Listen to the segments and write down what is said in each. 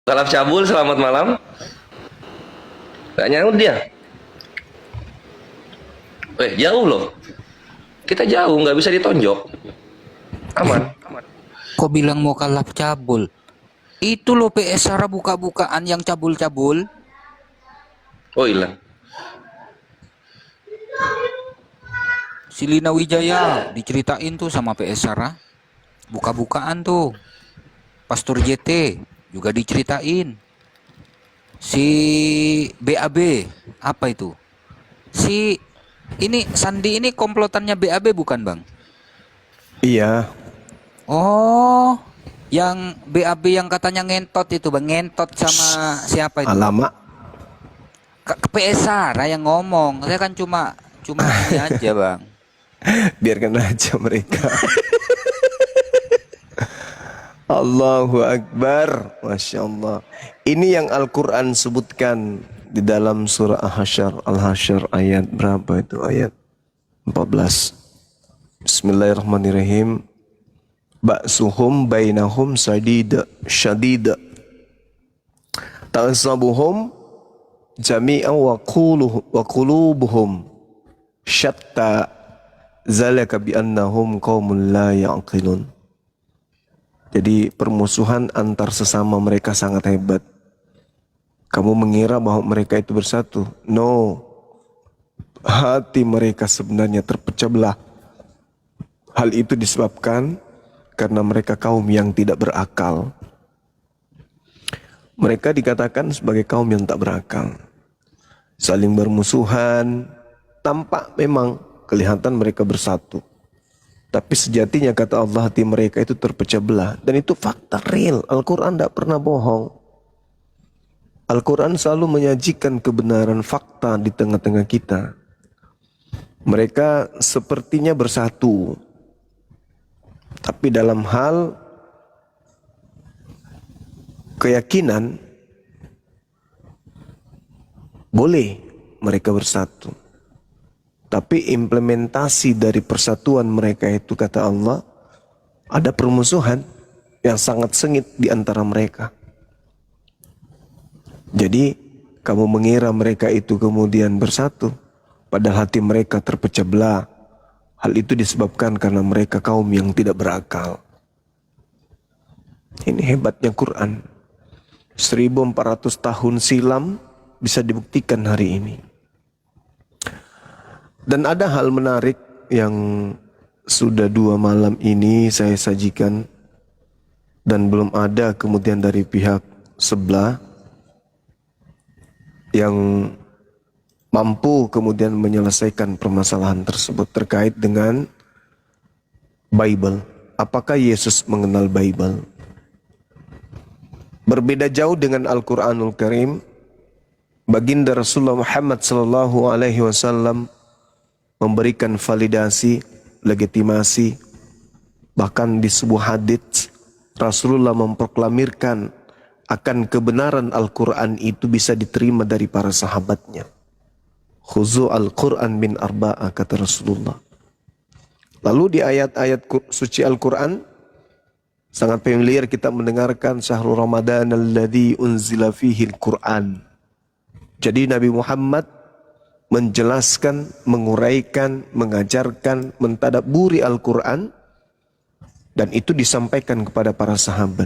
Salam cabul, selamat malam. Gak nyaut dia. Jauh loh. Kita jauh, nggak bisa ditonjok. Aman. Kok bilang mau kalah cabul? Itu loh PS Sarah buka-bukaan yang cabul-cabul. Oh hilang. Si Lina Wijaya diceritain tuh sama PS Sarah. Buka-bukaan tuh. Pastor JT juga diceritain. Si BAB, apa itu? Si ini Sandi ini komplotannya BAB bukan, Bang? Iya, Oh, yang BAB yang katanya ngentot itu, Bang. Ngentot sama siapa itu? alamak. Ke PS Sarah yang ngomong. Saya kan cuma ini aja, Bang. Biarkan aja mereka. Allahu Akbar. Masya Allah. Ini yang Al-Quran sebutkan di dalam surah Al-Hasyr. Al-Hasyr ayat berapa itu? Ayat 14. Bismillahirrahmanirrahim. Ba'suhum bainahum syadid. Ta'asabuhum jami'an wa qulubuhum syatta. Zalika bi'annahum qaumun la ya'qilun. Jadi permusuhan antar sesama mereka sangat hebat. Kamu mengira bahwa mereka itu bersatu? No. Hati mereka sebenarnya terpecah belah. Hal itu disebabkan karena mereka kaum yang tidak berakal. Mereka dikatakan sebagai kaum yang tak berakal. Saling bermusuhan, tampak memang kelihatan mereka bersatu. Tapi sejatinya kata Allah hati mereka itu terpecah belah. Dan itu fakta real. Al-Quran tidak pernah bohong. Al-Quran selalu menyajikan kebenaran fakta di tengah-tengah kita. Mereka sepertinya bersatu. Tapi dalam hal keyakinan, boleh mereka bersatu. Tapi implementasi dari persatuan mereka itu kata Allah, ada permusuhan yang sangat sengit di antara mereka. Jadi kamu mengira mereka itu kemudian bersatu, padahal hati mereka terpecah belah. Hal itu disebabkan karena mereka kaum yang tidak berakal. Ini hebatnya Quran. 1400 tahun silam bisa dibuktikan hari ini. Dan ada hal menarik yang sudah 2 malam ini saya sajikan dan belum ada kemudian dari pihak sebelah yang mampu kemudian menyelesaikan permasalahan tersebut terkait dengan Bible. Apakah Yesus mengenal Bible? Berbeda jauh dengan Al-Quranul Karim. Baginda Rasulullah Muhammad SAW memberikan validasi, legitimasi, bahkan di sebuah hadits Rasulullah memproklamirkan akan kebenaran Al-Quran itu bisa diterima dari para sahabatnya. Khuzu al-Quran min arba'a, kata Rasulullah. Lalu di ayat-ayat suci Al-Quran sangat familiar kita mendengarkan syahrul Ramadan alladzi unzila fihi al-Quran. Jadi Nabi Muhammad menjelaskan, menguraikan, mengajarkan, mentadabburi Al-Quran, dan itu disampaikan kepada para sahabat.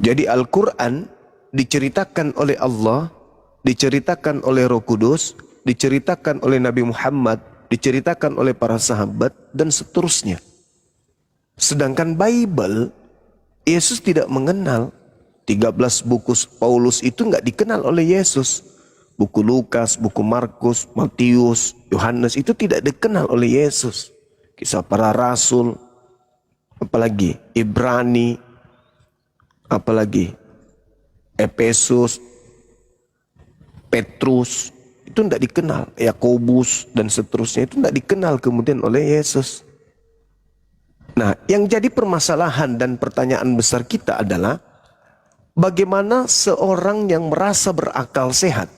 Jadi Al-Quran diceritakan oleh Allah, diceritakan oleh Roh Kudus, diceritakan oleh Nabi Muhammad, diceritakan oleh para sahabat, dan seterusnya. Sedangkan Bible, Yesus tidak mengenal. 13 buku Paulus itu nggak dikenal oleh Yesus. Buku Lukas, buku Markus, Matius, Yohanes itu tidak dikenal oleh Yesus. Kisah para Rasul, apalagi Ibrani, apalagi Efesus, Petrus, itu tidak dikenal. Yakobus dan seterusnya itu tidak dikenal kemudian oleh Yesus. Nah, yang jadi permasalahan dan pertanyaan besar kita adalah bagaimana seorang yang merasa berakal sehat,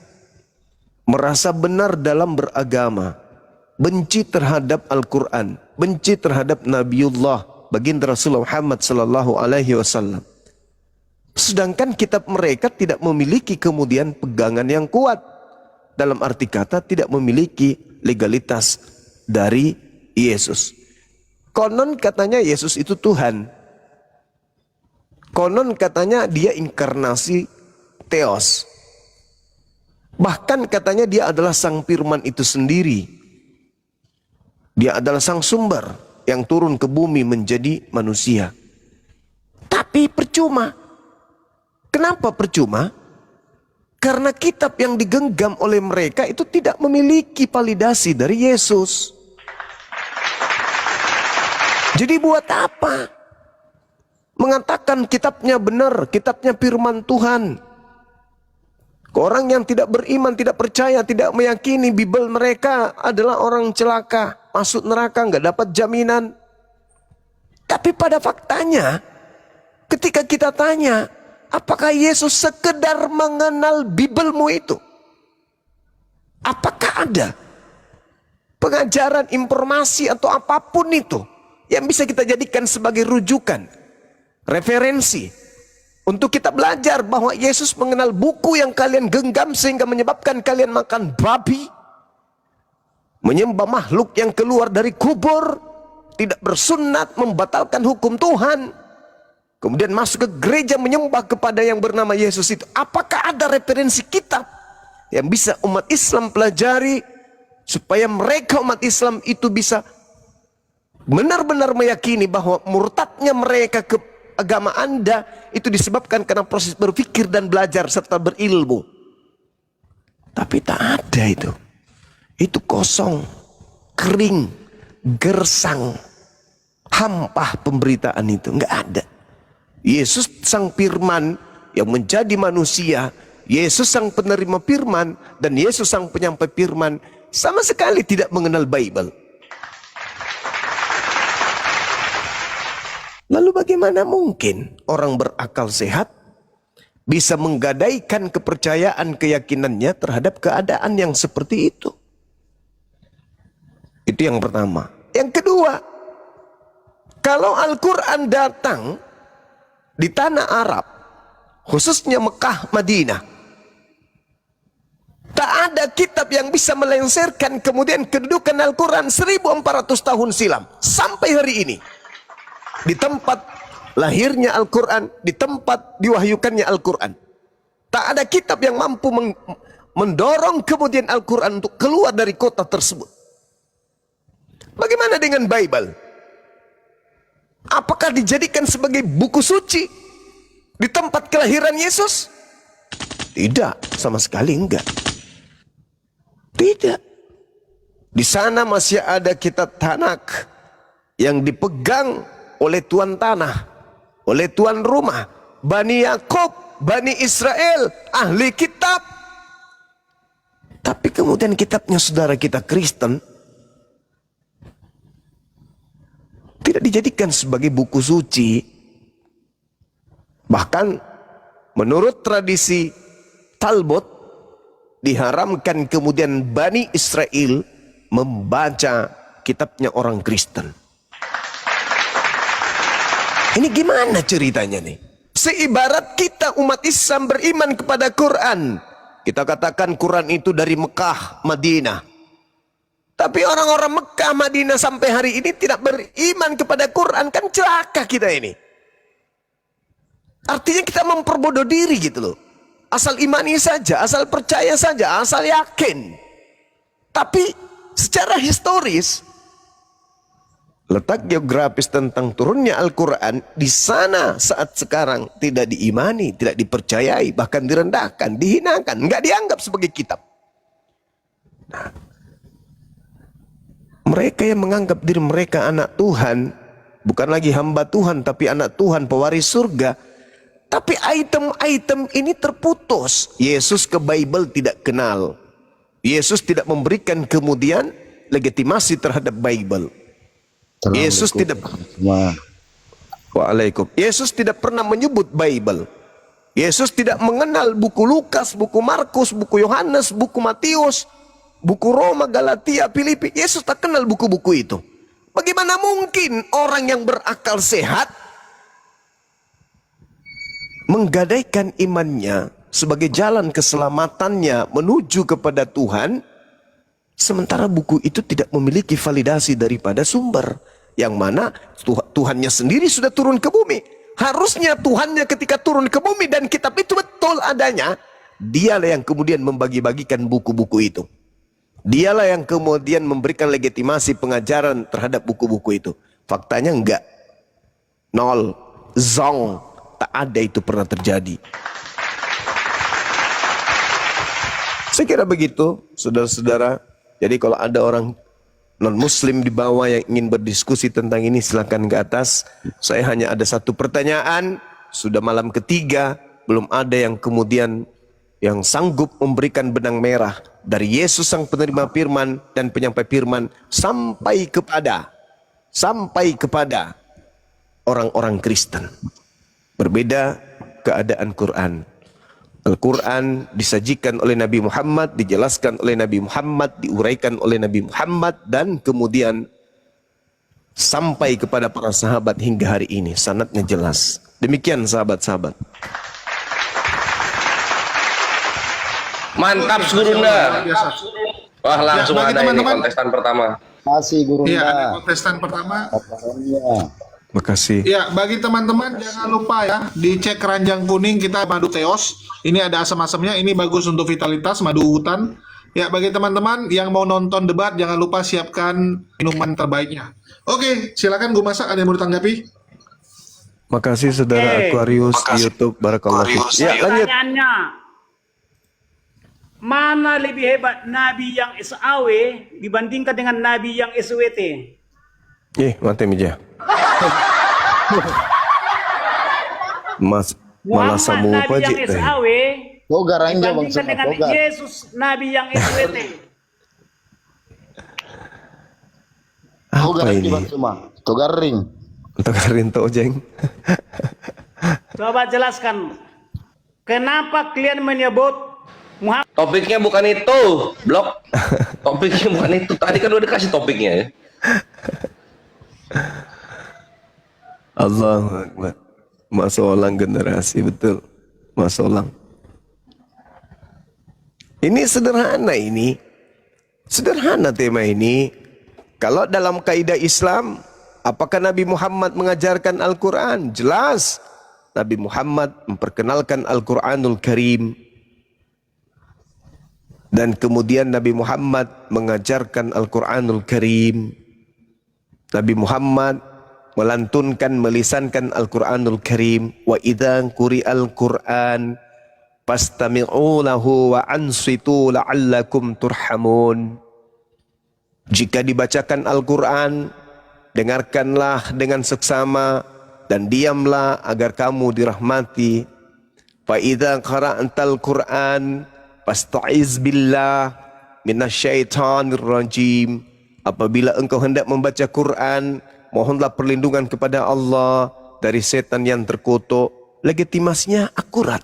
merasa benar dalam beragama, benci terhadap Al-Quran, benci terhadap Nabiullah, baginda Rasulullah Muhammad sallallahu alaihi wasallam, Sedangkan kitab mereka tidak memiliki kemudian pegangan yang kuat. Dalam arti kata tidak memiliki legalitas dari Yesus. Konon katanya Yesus itu Tuhan. Konon katanya dia inkarnasi Theos. Bahkan katanya dia adalah sang firman itu sendiri. Dia adalah sang sumber yang turun ke bumi menjadi manusia. Tapi percuma. Kenapa percuma? Karena kitab yang digenggam oleh mereka itu tidak memiliki validasi dari Yesus. Jadi buat apa? Mengatakan kitabnya benar, kitabnya firman Tuhan. Orang yang tidak beriman, tidak percaya, tidak meyakini Bible mereka adalah orang celaka, masuk neraka, nggak dapat jaminan. Tapi pada faktanya, ketika kita tanya, apakah Yesus sekedar mengenal Biblemu itu? Apakah ada pengajaran, informasi atau apapun itu yang bisa kita jadikan sebagai rujukan, referensi untuk kita belajar bahwa Yesus mengenal buku yang kalian genggam sehingga menyebabkan kalian makan babi, menyembah makhluk yang keluar dari kubur, tidak bersunat, membatalkan hukum Tuhan, kemudian masuk ke gereja menyembah kepada yang bernama Yesus itu. Apakah ada referensi kitab yang bisa umat Islam pelajari supaya mereka umat Islam itu bisa benar-benar meyakini bahwa murtadnya mereka ke agama Anda itu disebabkan karena proses berpikir dan belajar serta berilmu? Tapi tak ada itu. Itu kosong, kering, gersang, hampah pemberitaan itu, nggak ada. Yesus sang firman yang menjadi manusia, Yesus sang penerima firman, dan Yesus sang penyampai firman sama sekali tidak mengenal Bible. Lalu bagaimana mungkin orang berakal sehat bisa menggadaikan kepercayaan keyakinannya terhadap keadaan yang seperti itu? Itu yang pertama. Yang kedua, kalau Al-Quran datang di tanah Arab, khususnya Mekah, Madinah, tak ada kitab yang bisa melengsarkan kemudian kedudukan Al-Quran 1400 tahun silam sampai hari ini. Di tempat lahirnya Al-Quran, di tempat diwahyukannya Al-Quran, tak ada kitab yang mampu mendorong kemudian Al-Quran untuk keluar dari kota tersebut. Bagaimana dengan Bible? Apakah dijadikan sebagai buku suci di tempat kelahiran Yesus? Tidak, sama sekali enggak. Tidak. Di sana masih ada kitab Tanak yang dipegang oleh tuan tanah, oleh tuan rumah, Bani Yakub, Bani Israel, ahli kitab. Tapi kemudian kitabnya saudara kita Kristen tidak dijadikan sebagai buku suci. Bahkan menurut tradisi Talmud diharamkan kemudian Bani Israel membaca kitabnya orang Kristen. Ini gimana ceritanya nih? Seibarat kita umat Islam beriman kepada Quran, kita katakan Quran itu dari Mekah, Madinah. Tapi orang-orang Mekah, Madinah sampai hari ini tidak beriman kepada Quran, kan celaka kita ini. Artinya kita memperbodoh diri gitu loh. Asal imani saja, asal percaya saja, asal yakin. Tapi secara historis, letak geografis tentang turunnya Al-Quran di sana saat sekarang tidak diimani, tidak dipercayai, bahkan direndahkan, dihinakan, nggak dianggap sebagai kitab. Nah, mereka yang menganggap diri mereka anak Tuhan, bukan lagi hamba Tuhan, tapi anak Tuhan, pewaris surga. Tapi item-item ini terputus. Yesus ke Bible tidak kenal. Yesus tidak memberikan kemudian legitimasi terhadap Bible. Yesus tidak Waalaikumsalam. Yesus tidak pernah menyebut Bible. Yesus tidak mengenal buku Lukas, buku Markus, buku Yohanes, buku Matius, buku Roma, Galatia, Filipi. Yesus tak kenal buku-buku itu. Bagaimana mungkin orang yang berakal sehat menggadaikan imannya sebagai jalan keselamatannya menuju kepada Tuhan, sementara buku itu tidak memiliki validasi daripada sumber, yang mana Tuhannya sendiri sudah turun ke bumi. Harusnya Tuhannya ketika turun ke bumi dan kitab itu betul adanya, dialah yang kemudian membagi-bagikan buku-buku itu. Dialah yang kemudian memberikan legitimasi pengajaran terhadap buku-buku itu. Faktanya enggak. Nol. Zong. Tak ada itu pernah terjadi. Saya kira begitu, saudara-saudara. Jadi kalau ada orang non-muslim di bawah yang ingin berdiskusi tentang ini, silakan ke atas. Saya hanya ada satu pertanyaan. Sudah malam ketiga, belum ada yang kemudian yang sanggup memberikan benang merah dari Yesus sang penerima firman dan penyampai firman sampai kepada orang-orang Kristen. Berbeda keadaan Quran. Al-Quran disajikan oleh Nabi Muhammad, dijelaskan oleh Nabi Muhammad, diuraikan oleh Nabi Muhammad, dan kemudian sampai kepada para sahabat hingga hari ini. Sanadnya jelas. Demikian sahabat-sahabat. Mantap, Gurunda. Wah, langsung Ya, bagi ada ini teman-teman. kontestan pertama. Masih Guru Iya, ada Nda. kontestan pertama. Iya. Makasih. Ya, bagi teman-teman jangan lupa ya, dicek keranjang kuning kita madu teos. Ini ada asam-asamnya, ini bagus untuk vitalitas, madu hutan. Ya, bagi teman-teman yang mau nonton debat, jangan lupa siapkan minuman terbaiknya. Oke, silakan gue masak, ada yang mau ditanggapi? Makasih saudara Aquarius di YouTube. Barakallahu fiik. Ya, lanjut. Pertanyaannya, mana lebih hebat Nabi yang SAW dibandingkan dengan Nabi yang SWT? Mati meja. Malah samu Muhammad Nabi yang pajik teh. SAW Togar aja bang dibandingkan dengan Togar. Yesus Nabi yang SWT. Togar Apa aja ini? bang cuma. Togar ring. Untuk Karinto Jeng. Coba jelaskan, kenapa kalian menyebut Muhammad Topiknya bukan itu, blok. Topiknya bukan itu. Tadi kan udah dikasih topiknya ya. Allahu Akbar. Masolang generasi, betul. Masolang. Ini sederhana ini. Sederhana tema ini. Kalau dalam kaidah Islam, apakah Nabi Muhammad mengajarkan Al-Quran? Jelas. Nabi Muhammad memperkenalkan Al-Quranul Karim. Dan kemudian Nabi Muhammad mengajarkan Al-Quranul Karim. Nabi Muhammad melantunkan, melisankan Al-Quranul Karim. Wa idza quri'al Qur'an fastami'u lahu wa ansitu la'allakum turhamun. Jika dibacakan Al-Quran, dengarkanlah dengan seksama dan diamlah agar kamu dirahmati. Fa idza qara'tal Qur'an fasta'iz billah minasyaitonir rajim. Apabila engkau hendak membaca Quran, mohonlah perlindungan kepada Allah dari setan yang terkutuk. Legitimasinya akurat.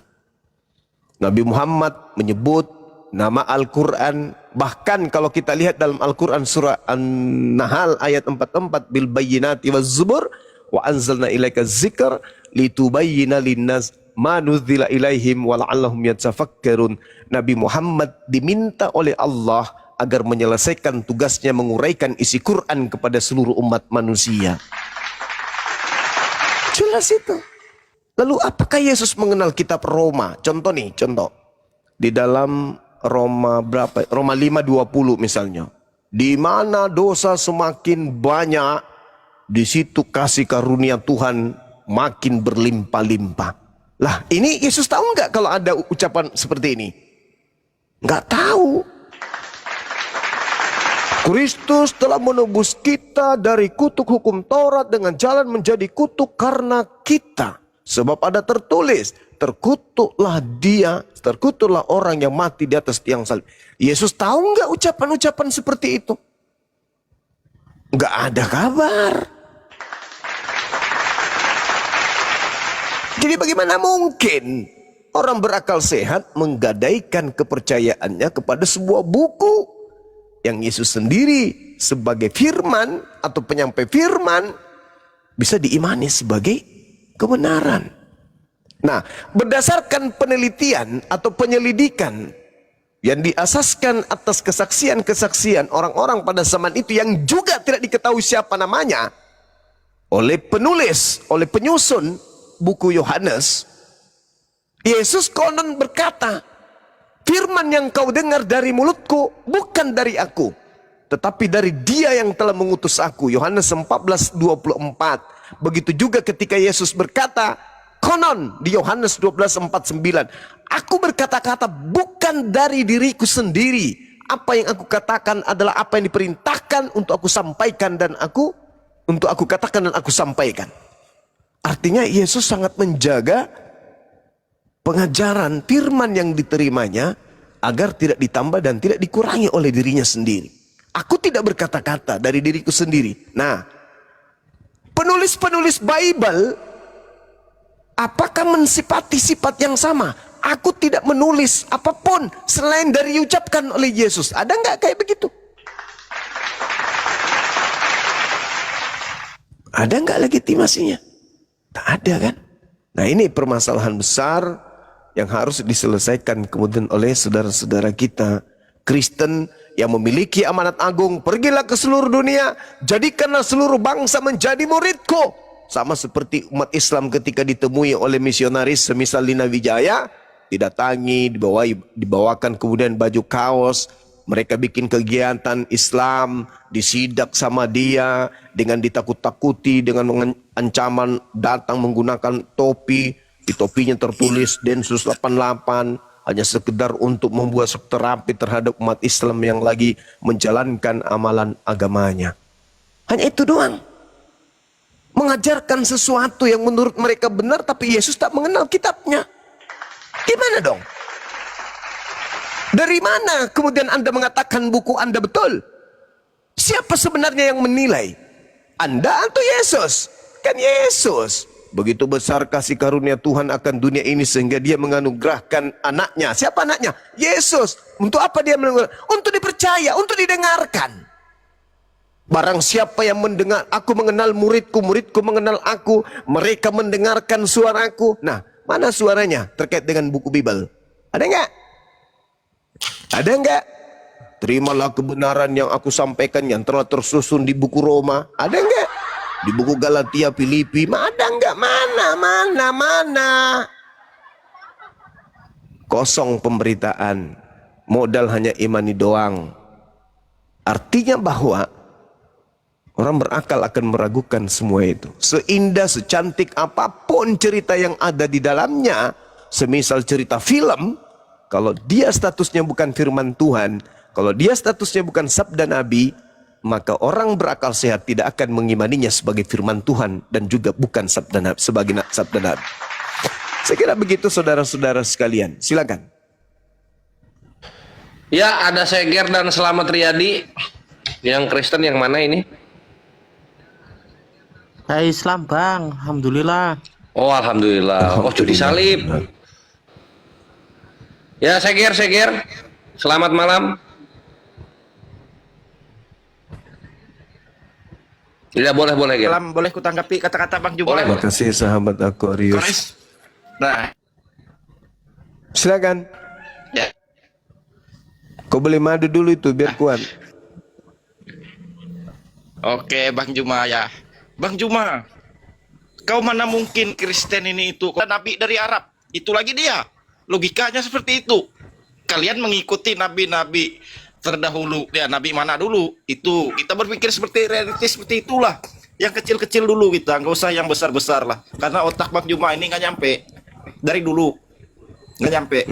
Nabi Muhammad menyebut nama Al-Quran. Bahkan kalau kita lihat dalam Al-Quran surah An-Nahl ayat 44, bil bayyinati waz zubur wa anzalna ilaika dzikr litubayyina linnas ma nuzzila ilaihim wa la'allahum yatafakkarun. Nabi Muhammad diminta oleh Allah agar menyelesaikan tugasnya menguraikan isi Quran kepada seluruh umat manusia. Jelas itu. Lalu apakah Yesus mengenal kitab Roma? Contoh nih, contoh. Di dalam Roma berapa? Roma 5:20 misalnya. Di mana dosa semakin banyak, di situ kasih karunia Tuhan makin berlimpah-limpah. Lah, ini Yesus tahu nggak kalau ada ucapan seperti ini? Nggak tahu. Kristus telah menebus kita dari kutuk hukum Taurat dengan jalan menjadi kutuk karena kita. Sebab ada tertulis, terkutuklah dia, terkutuklah orang yang mati di atas tiang salib. Yesus tahu nggak ucapan-ucapan seperti itu? Nggak ada kabar. Jadi bagaimana mungkin orang berakal sehat menggadaikan kepercayaannya kepada sebuah buku yang Yesus sendiri sebagai firman atau penyampai firman bisa diimani sebagai kebenaran. Nah, berdasarkan penelitian atau penyelidikan yang diasaskan atas kesaksian-kesaksian orang-orang pada zaman itu yang juga tidak diketahui siapa namanya, oleh penulis, oleh penyusun buku Yohanes, Yesus konon berkata, firman yang kau dengar dari mulutku bukan dari aku, tetapi dari Dia yang telah mengutus aku. Yohanes 14:24. Begitu juga ketika Yesus berkata, konon di Yohanes 12:49, aku berkata-kata bukan dari diriku sendiri. Apa yang aku katakan adalah apa yang diperintahkan untuk aku sampaikan dan untuk aku katakan dan aku sampaikan. Artinya Yesus sangat menjaga pengajaran firman yang diterimanya agar tidak ditambah dan tidak dikurangi oleh dirinya sendiri. Aku tidak berkata-kata dari diriku sendiri. Nah, penulis-penulis Bible apakah mensifati sifat yang sama? Aku tidak menulis apapun selain dari diucapkan oleh Yesus. Ada nggak kayak begitu? Ada nggak legitimasinya? Tak ada kan? Nah, ini permasalahan besar yang harus diselesaikan kemudian oleh saudara-saudara kita Kristen yang memiliki amanat agung. Pergilah ke seluruh dunia, jadikanlah seluruh bangsa menjadi muridku. Sama seperti umat Islam ketika ditemui oleh misionaris semisal Lina Wijaya, didatangi, dibawakan kemudian baju kaos, mereka bikin kegiatan Islam, disidak sama dia, dengan ditakut-takuti, dengan ancaman datang menggunakan topi, di topinya tertulis Densus 88, hanya sekedar untuk membuat terapi terhadap umat Islam yang lagi menjalankan amalan agamanya. Hanya itu doang. Mengajarkan sesuatu yang menurut mereka benar, tapi Yesus tak mengenal kitabnya. Gimana dong? Dari mana kemudian Anda mengatakan buku Anda betul? Siapa sebenarnya yang menilai? Anda atau Yesus? Kan Yesus. Begitu besar kasih karunia Tuhan akan dunia ini sehingga dia menganugerahkan anaknya. Siapa anaknya? Yesus. Untuk apa dia menganugerahkan? Untuk dipercaya, untuk didengarkan. Barang siapa yang mendengar, aku mengenal muridku, muridku mengenal aku, mereka mendengarkan suaraku. Nah, mana suaranya terkait dengan buku Bible? Ada enggak? Ada enggak? Terimalah kebenaran yang aku sampaikan yang telah tersusun di buku Roma. Ada enggak? Di buku Galatia, Filipi, ada enggak? Mana? Kosong pemberitaan. Modal hanya imani doang. Artinya bahwa orang berakal akan meragukan semua itu. Seindah, secantik apapun cerita yang ada di dalamnya, semisal cerita film, kalau dia statusnya bukan firman Tuhan, kalau dia statusnya bukan sabda Nabi, maka orang berakal sehat tidak akan mengimaninya sebagai firman Tuhan dan juga bukan sabda Nabi, sebagai sabda Nabi. Saya kira begitu saudara-saudara sekalian. Silakan. Ya, ada Seger dan Selamat Riyadi. Yang Kristen yang mana ini? Islam bang, alhamdulillah. Oh, alhamdulillah. Oh, judi salib. Ya, Seger. Selamat malam. Tidak boleh, Ger. Salam, boleh ku tanggapi kata-kata Bang Juma? Terima kasih sahabat Aquarius. Nah, Silakan. ya. Kau boleh madu dulu itu biar kuat. Oke, Bang Juma ya. Bang Juma, kau mana mungkin Kristen ini itu nabi dari Arab? Itu lagi dia. Logikanya seperti itu. Kalian mengikuti nabi-nabi terdahulu. Ya, nabi mana dulu? Itu kita berpikir seperti realistis seperti itulah. Yang kecil-kecil dulu kita, nggak usah yang besar-besar lah. Karena otak Bang Juma ini nggak nyampe. Dari dulu nggak nyampe.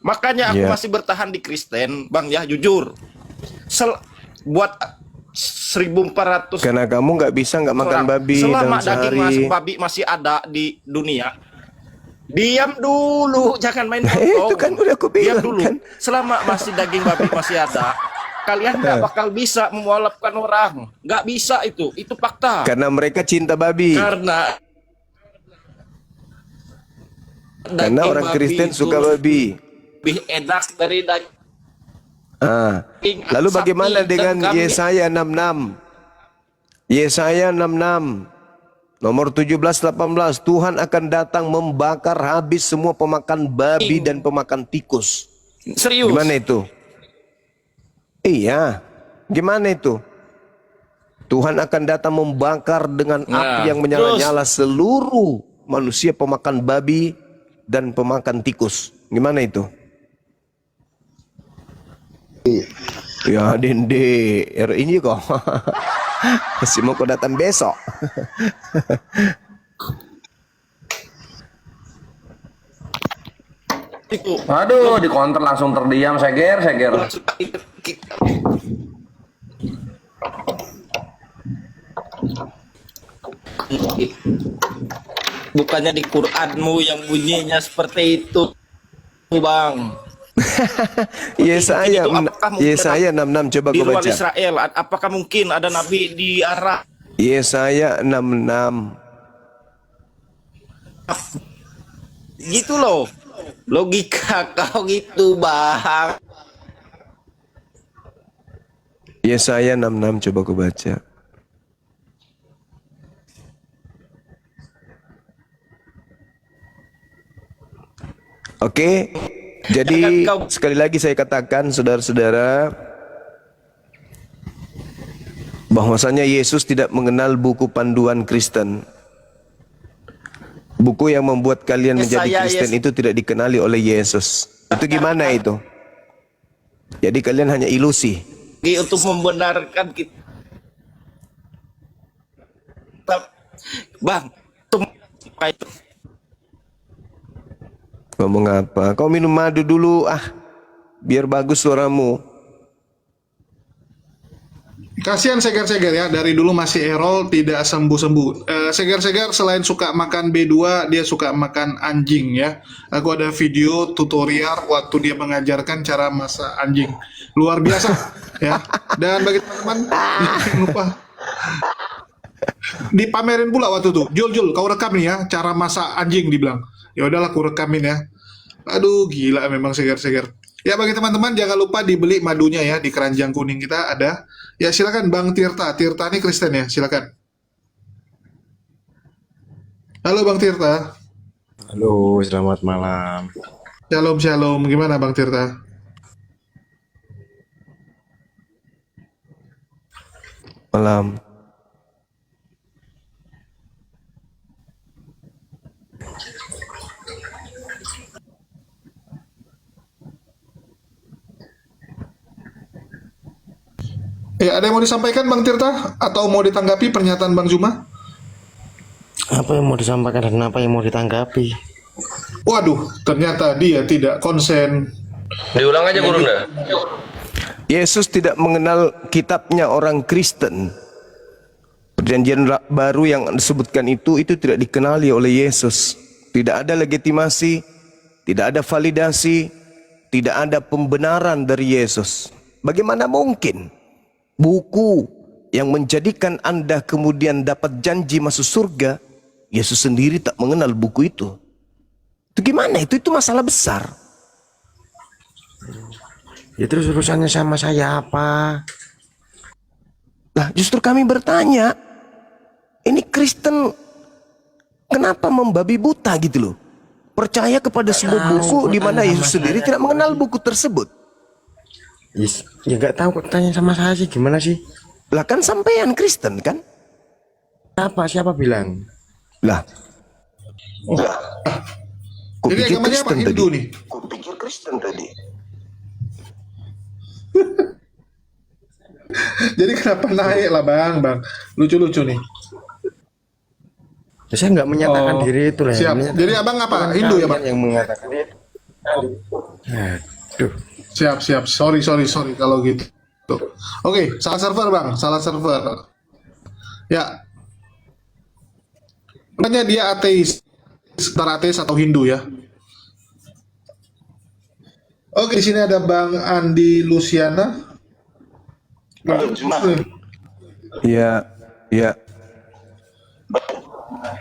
Makanya aku masih bertahan di Kristen, Bang ya, jujur. Buat 1400 Karena kamu nggak bisa nggak makan babi selama dalam sehari. daging babi masih ada di dunia. Diam dulu, jangan main Itu kan udah aku bilang diam dulu. kan. Selama masih daging babi masih ada, kalian nggak bakal bisa memualafkan orang. Nggak bisa itu fakta. Karena mereka cinta babi. Karena orang Kristen suka babi. lebih enak dari daging. Lalu bagaimana sapi dan dengan kambing? Yesaya 66? Yesaya 66 Nomor 17-18, Tuhan akan datang membakar habis semua pemakan babi dan pemakan tikus. Serius. Gimana itu? Iya, gimana itu? Tuhan akan datang membakar dengan api yang menyala-nyala seluruh manusia pemakan babi dan pemakan tikus. Gimana itu? Ya Dende, ini kok. Masih mau kau datang besok. Aduh, di counter langsung terdiam, seger. Bukannya di Quranmu yang bunyinya seperti itu, Bang. Yesaya, Apakah mungkin Yesaya 66, coba di kau luar baca. Israel, apakah mungkin ada nabi di Arab? Yesaya 66. Gitu loh. Logika kau gitu, Bang. Yesaya 66, coba kau baca. Oke, jadi sekali lagi saya katakan saudara-saudara, bahwasanya Yesus tidak mengenal buku panduan Kristen. Buku yang membuat kalian menjadi Kristen itu tidak dikenali oleh Yesus. Itu gimana itu? Jadi kalian hanya ilusi. Untuk membenarkan kita. Bang, itu Ngomong apa? Kau minum madu dulu, biar bagus suaramu. Kasihan Seger-Seger ya, dari dulu masih Errol tidak sembuh-sembuh. Seger-Seger selain suka makan B2, dia suka makan anjing ya. Aku ada video tutorial waktu dia mengajarkan cara masak anjing. Luar biasa ya. Dan bagi teman-teman, jangan lupa dipamerin pula waktu itu. Jul, kau rekam nih ya, cara masak anjing dibilang. Ya udahlah, aku rekamin ya. Aduh, gila memang Seger-Seger. Ya bagi teman-teman jangan lupa dibeli madunya ya, di keranjang kuning kita ada. Ya silakan Bang Tirta. Tirta ini Kristen ya, silakan. Halo Bang Tirta. Halo, selamat malam. Shalom. Gimana Bang Tirta? Malam. Ya, ada yang mau disampaikan Bang Tirta? Atau mau ditanggapi pernyataan Bang Zuma? Apa yang mau disampaikan dan apa yang mau ditanggapi? Waduh, ternyata dia tidak konsen. Diulang aja Gurunda. Yesus tidak mengenal kitabnya orang Kristen. Perjanjian baru yang disebutkan itu tidak dikenali oleh Yesus. Tidak ada legitimasi, tidak ada validasi, tidak ada pembenaran dari Yesus. Bagaimana mungkin buku yang menjadikan Anda kemudian dapat janji masuk surga, Yesus sendiri tak mengenal buku itu? Itu gimana? Itu masalah besar. Ya terus urusannya sama saya apa? Nah, justru kami bertanya, ini Kristen kenapa membabi buta gitu loh? Percaya kepada sebuah buku di mana Yesus sendiri tidak mengenal buku tersebut. Ya nggak tahu, kok tanya sama saya sih, gimana sih? Lah kan sampean Kristen kan? Siapa bilang? Lah. Kok Jadi pikir agamanya apa? Kristen tadi? Hindu nih. Kok pikir Kristen tadi? Jadi kenapa naik lah Bang? Lucu-lucu nih. Ya, saya nggak menyatakan Oh, diri itu lah. siap. Menyatakan Jadi abang apa? Hindu ya Bang? yang mengatakan itu. Aduh. Siap. Sorry kalau gitu. Tuh. Oke, salah server Bang, salah server. Ya. Makanya dia ateis. Antara ateis atau Hindu ya. Oke, di sini ada Bang Andi Luciana. Ya.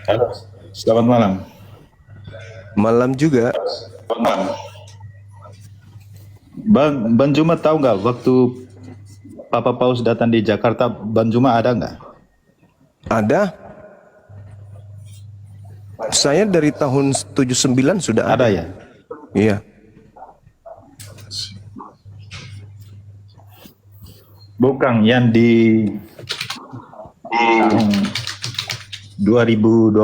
Halo, selamat malam. Malam juga. Bang Juma tahu nggak waktu Papa Paus datang di Jakarta, Bang Juma ada nggak? Ada? Saya dari tahun 79 sudah Ada ya? Iya. Bukan yang di tahun 2024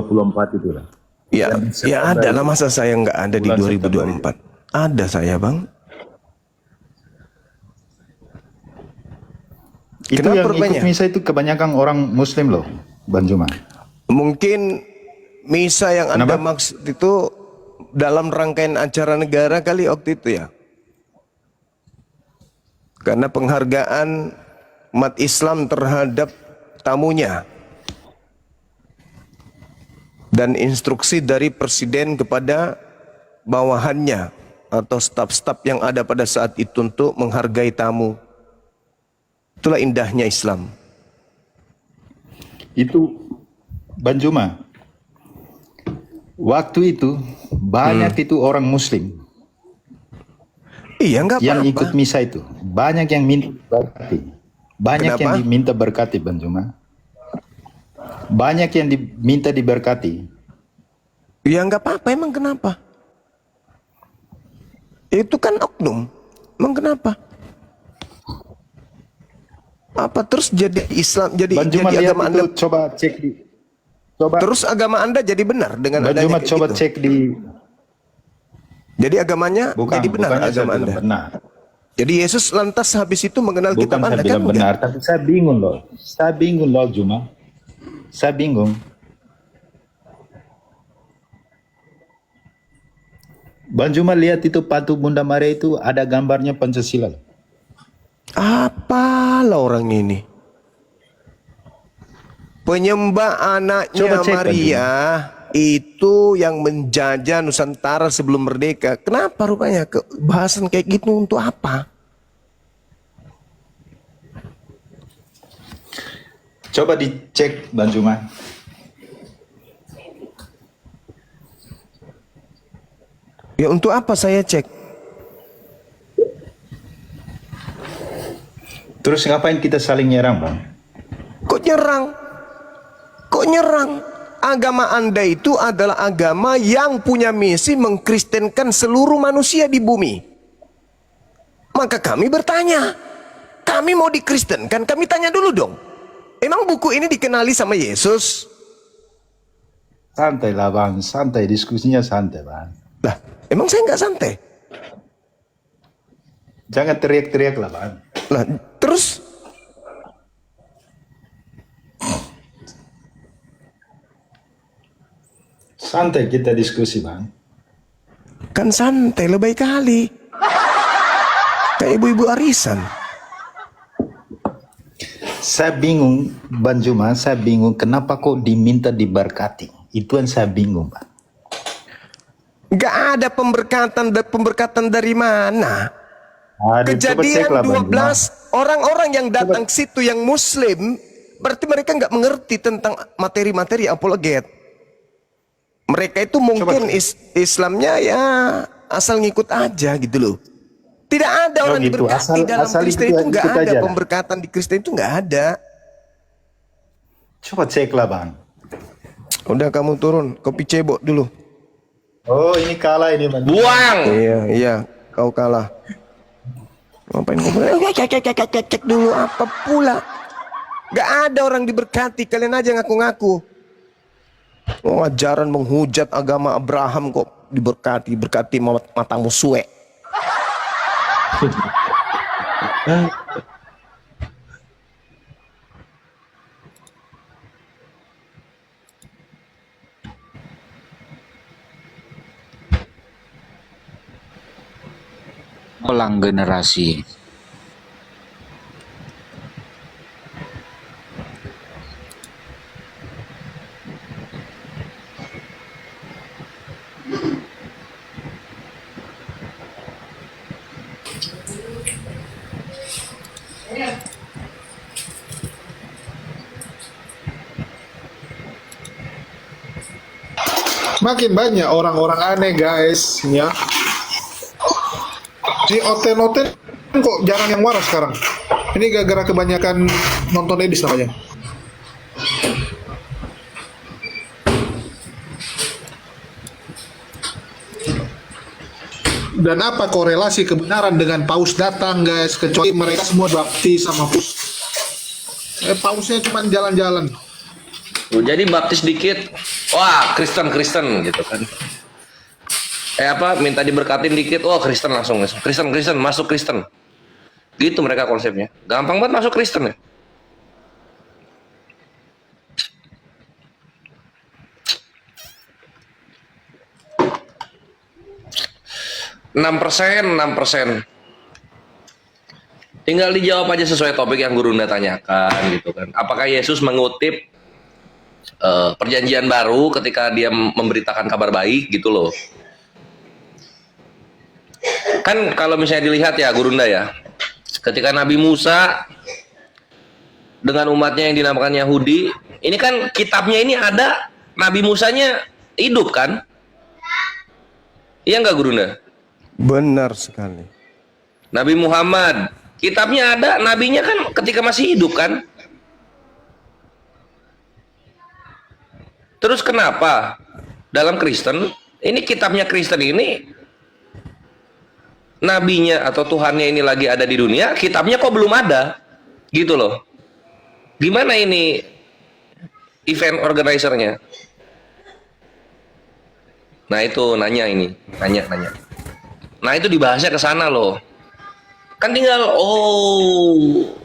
itu lah. Ya, ya ada lah, masa saya nggak ada di Bulan September 2024. Ada saya, Bang. Itu Kenapa yang rupanya? ikut misa itu kebanyakan orang Muslim loh, Bang Juma. Mungkin misa yang Anda Kenapa? maksud itu dalam rangkaian acara negara kali waktu itu ya. Karena penghargaan umat Islam terhadap tamunya. Dan instruksi dari presiden kepada bawahannya atau staf-staf yang ada pada saat itu untuk menghargai tamu. Itulah indahnya Islam. Itu Bang Juma. Waktu itu banyak itu orang Muslim Iya, nggak yang apa-apa. ikut misa itu. Banyak yang minta berkati. Banyak Kenapa? yang diminta berkati, Bang Juma. Banyak yang diminta diberkati. Ya nggak apa-apa, emang kenapa? Itu kan oknum. Emang kenapa? Apa terus jadi Islam, jadi Bang Juma lihat agama itu, Anda, coba cek di. Coba terus agama Anda jadi benar dengan Bang adanya Juma kayak coba gitu? cek di. Jadi agamanya Bukan, jadi benar bukannya saya agama bilang Anda. benar. Jadi Yesus lantas habis itu mengenal Bukan kitab saya Anda kan? bilang Enggak? benar, tapi saya bingung loh. Saya bingung loh Juma. Saya bingung. Bang Juma lihat itu patung Bunda Maria itu ada gambarnya Pancasila. Loh. Apalah orang ini? Penyembah anaknya Coba cek, Maria itu yang menjajah Nusantara sebelum merdeka. Kenapa rupanya bahasan kayak gitu untuk apa? Coba dicek Bang Juma. Ya untuk apa saya cek? Terus ngapain kita saling nyerang, Bang? Kok nyerang? Kok nyerang? Agama Anda itu adalah agama yang punya misi mengkristenkan seluruh manusia di bumi. Maka kami bertanya, kami mau dikristenkan, kami tanya dulu dong. Emang buku ini dikenali sama Yesus? Santai lah, Bang. Santai, diskusinya santai, Bang. Lah, emang saya nggak santai? Jangan teriak-teriak lah, Bang. Lah, terus Santai kita diskusi, Bang. kan santai lebay kali. Kayak ibu-ibu arisan. Saya bingung, Bang Juma, saya bingung kenapa kok diminta diberkati. Itu yang saya bingung, Bang. Nggak ada pemberkatan dari mana? Aduh, coba cek Kejadian lah, Bang 12, Juma. orang-orang yang datang ke situ yang Muslim, berarti mereka nggak mengerti tentang materi-materi apologet. Mereka itu mungkin Islamnya ya asal ngikut aja gitu loh. Tidak ada Oh, orang gitu. diberkati dalam Asal Kristen ikut- itu, nggak ikut ada aja. pemberkatan di Kristen itu, nggak ada. Coba cek lah, Bang. Udah kamu turun, kopi cebok dulu. Oh, ini kalah ini, Bang. Buang. Iya, kau kalah. Ngapain kamu? Cek dulu apa pula? Gak ada orang diberkati, kalian aja ngaku-ngaku. Oh, ajaran menghujat agama Abraham kok diberkati, berkati matamu suwe. Ulang generasi. Makin banyak orang-orang aneh guys ya. Si Oten-Oten kok jarang yang waras sekarang. Ini gara-gara kebanyakan nonton Edis namanya. Dan apa korelasi kebenaran dengan paus datang, guys? Kecuali mereka semua baptis sama paus. Pausnya cuma jalan-jalan. Jadi baptis dikit, wah Kristen gitu kan. Minta diberkatin dikit, oh Kristen langsung. Kristen masuk Kristen. Gitu mereka konsepnya. Gampang banget masuk Kristen ya. enam persen. Tinggal dijawab aja sesuai topik yang Gurunda tanyakan gitu kan. Apakah Yesus mengutip perjanjian baru ketika dia memberitakan kabar baik gitu loh. Kan kalau misalnya dilihat ya Gurunda ya, ketika Nabi Musa dengan umatnya yang dinamakan Yahudi, ini kan kitabnya ini ada, Nabi Musanya hidup kan? Iya nggak Gurunda? Benar sekali. Nabi Muhammad, kitabnya ada, nabinya kan ketika masih hidup kan? Terus kenapa dalam Kristen, ini kitabnya Kristen ini, nabinya atau Tuhannya ini lagi ada di dunia, kitabnya kok belum ada? Gitu loh. Gimana ini event organizer-nya? Nah itu nanya. Nah itu dibahasnya ke sana loh. Kan tinggal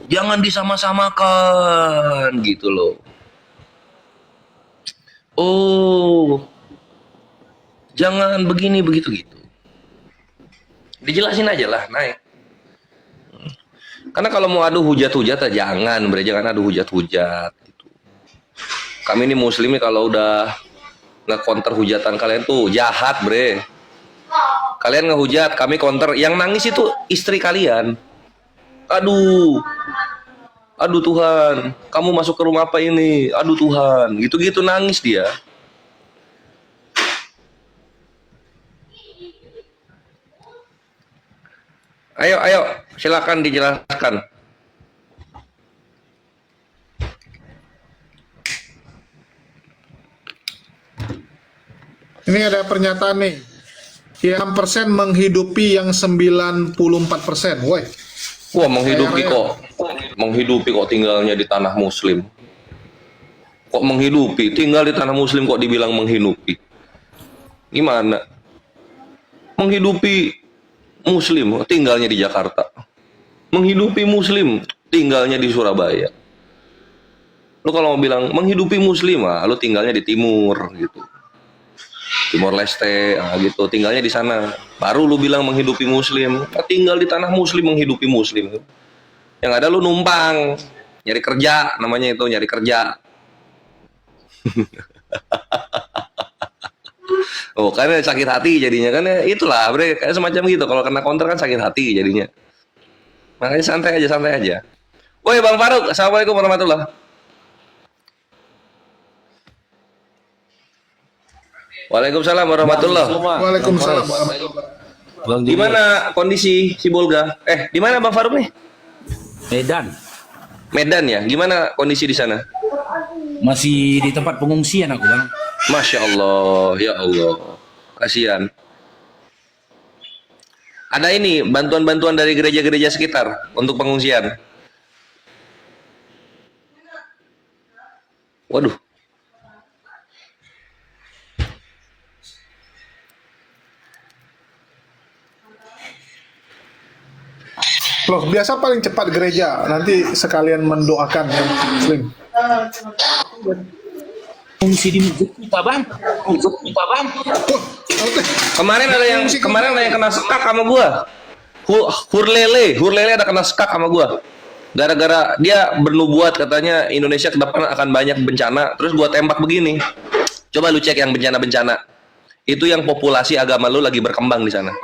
jangan disama-samakan gitu loh. Jangan begini begitu gitu. Dijelasin aja lah, naik. Karena kalau mau adu hujat-hujat jangan adu hujat-hujat gitu. Kami ini muslim nih, kalau udah nge-counter hujatan kalian tuh jahat, bre. Kalian ngehujat, kami counter. Yang nangis itu istri kalian. Aduh Tuhan, kamu masuk ke rumah apa ini? Aduh Tuhan, gitu-gitu nangis dia. Ayo, silakan dijelaskan. Ini ada pernyataan nih. Yang persen menghidupi yang 94%. Woi. Wah, menghidupi kok tinggalnya di tanah muslim. Kok menghidupi? Tinggal di tanah muslim kok dibilang menghidupi? Gimana? Menghidupi muslim, tinggalnya di Jakarta. Menghidupi muslim, tinggalnya di Surabaya. Lu kalau mau bilang menghidupi muslim, lu tinggalnya di timur gitu. Timor Leste, gitu, tinggalnya di sana. Baru lu bilang menghidupi muslim, tinggal di tanah muslim menghidupi muslim. Yang ada lu numpang, nyari kerja, namanya itu nyari kerja. Karena sakit hati jadinya kan, itulah, bre, kayak semacam gitu. Kalau kena counter kan sakit hati jadinya. Makanya santai aja. Woi Bang Faruk, assalamualaikum warahmatullahi. Waalaikumsalam warahmatullahi. Waalaikumsalam. Gimana kondisi si Bolga? Di mana Bang Faruk nih? Medan ya. Gimana kondisi di sana? Masih di tempat pengungsian aku, Bang. Masya Allah, ya Allah. Kasihan. Ada ini bantuan-bantuan dari gereja-gereja sekitar untuk pengungsian. Waduh. Loh, biasa paling cepat gereja, nanti sekalian mendoakan yang muslim. Fungsi di masjid kita, Bang. Kemarin ada yang kena skak sama gua. Hurlele ada kena skak sama gua. Gara-gara dia bernubuat katanya Indonesia ke depan akan banyak bencana, terus gua tembak begini. Coba lu cek yang bencana-bencana. Itu yang populasi agama lu lagi berkembang di sana.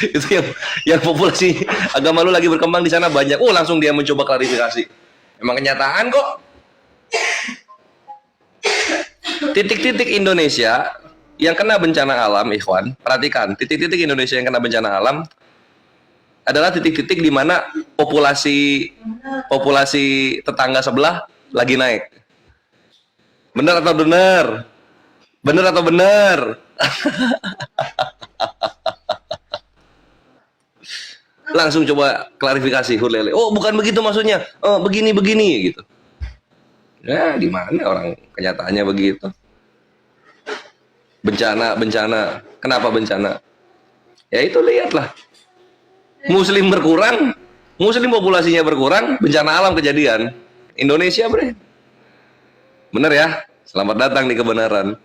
Itu yang populasi agama lu lagi berkembang di sana banyak. Langsung dia mencoba klarifikasi. Emang kenyataan kok. Titik-titik Indonesia yang kena bencana alam, ikhwan, perhatikan, titik-titik Indonesia yang kena bencana alam adalah titik-titik di mana populasi tetangga sebelah lagi naik. Benar atau benar? Benar atau benar? Langsung coba klarifikasi Hurlele. Oh, bukan begitu maksudnya. Oh, begini gitu. Ya, di mana orang kenyataannya begitu? Bencana. Kenapa bencana? Ya itu lihatlah. Muslim berkurang, Muslim populasinya berkurang, bencana alam kejadian. Indonesia, bre. Bener ya? Selamat datang di kebenaran.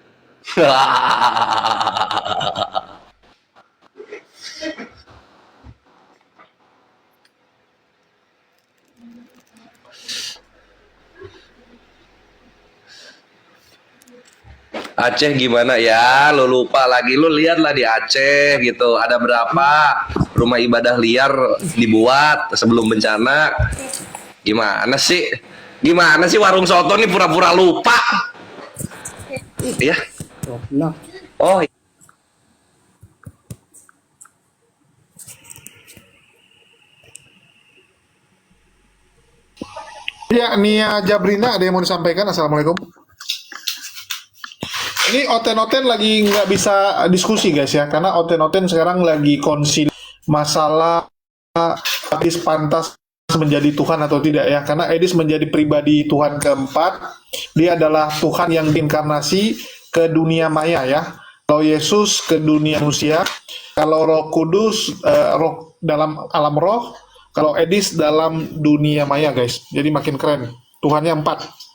Aceh gimana ya? Lo lupa lagi, lo lihatlah di Aceh gitu. Ada berapa rumah ibadah liar dibuat sebelum bencana? Gimana sih? Gimana sih warung soto nih pura-pura lupa? Ya. Oh. Ya, Nia Jabrina ada yang mau disampaikan? Assalamualaikum. Ini Oten-Oten lagi nggak bisa diskusi guys ya, karena Oten-Oten sekarang lagi konsili masalah Edis pantas menjadi Tuhan atau tidak ya, karena Edis menjadi pribadi Tuhan keempat, dia adalah Tuhan yang diinkarnasi ke dunia maya ya. Kalau Yesus ke dunia manusia, kalau Roh Kudus roh dalam alam roh, kalau Edis dalam dunia maya guys. Jadi makin keren, Tuhannya 4.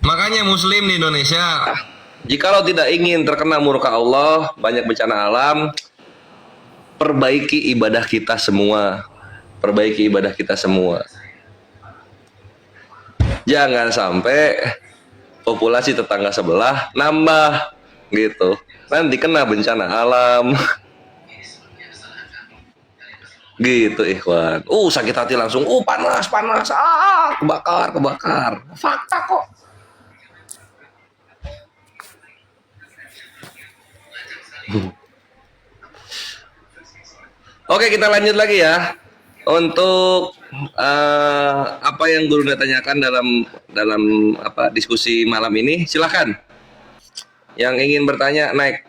Makanya Muslim di Indonesia, jikalau tidak ingin terkena murka Allah, banyak bencana alam, perbaiki ibadah kita semua. Perbaiki ibadah kita semua. Jangan sampai populasi tetangga sebelah nambah gitu. Nanti kena bencana alam. Gitu ikhwan. Sakit hati langsung. Panas. Kebakar. Fakta kok. Oke, kita lanjut lagi ya untuk apa yang Guru tanyakan dalam diskusi malam ini. Silakan yang ingin bertanya naik.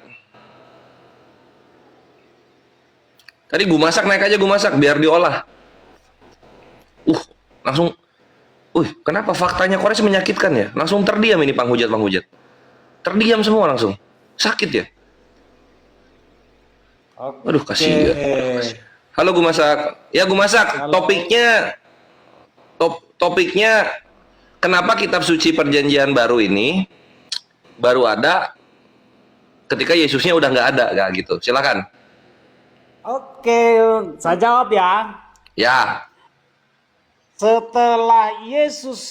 Tadi gue masak, naik aja gue masak biar diolah. Langsung. Kenapa faktanya Kores menyakitkan ya? Langsung terdiam ini panghujat. Terdiam semua langsung. Sakit ya? Aduh, kasihan. Halo, gue masak. Ya, gue masak. Topiknya kenapa kitab suci perjanjian baru ini baru ada ketika Yesusnya udah nggak ada, nggak gitu. Silakan. Oke, saya jawab ya. Ya. Setelah Yesus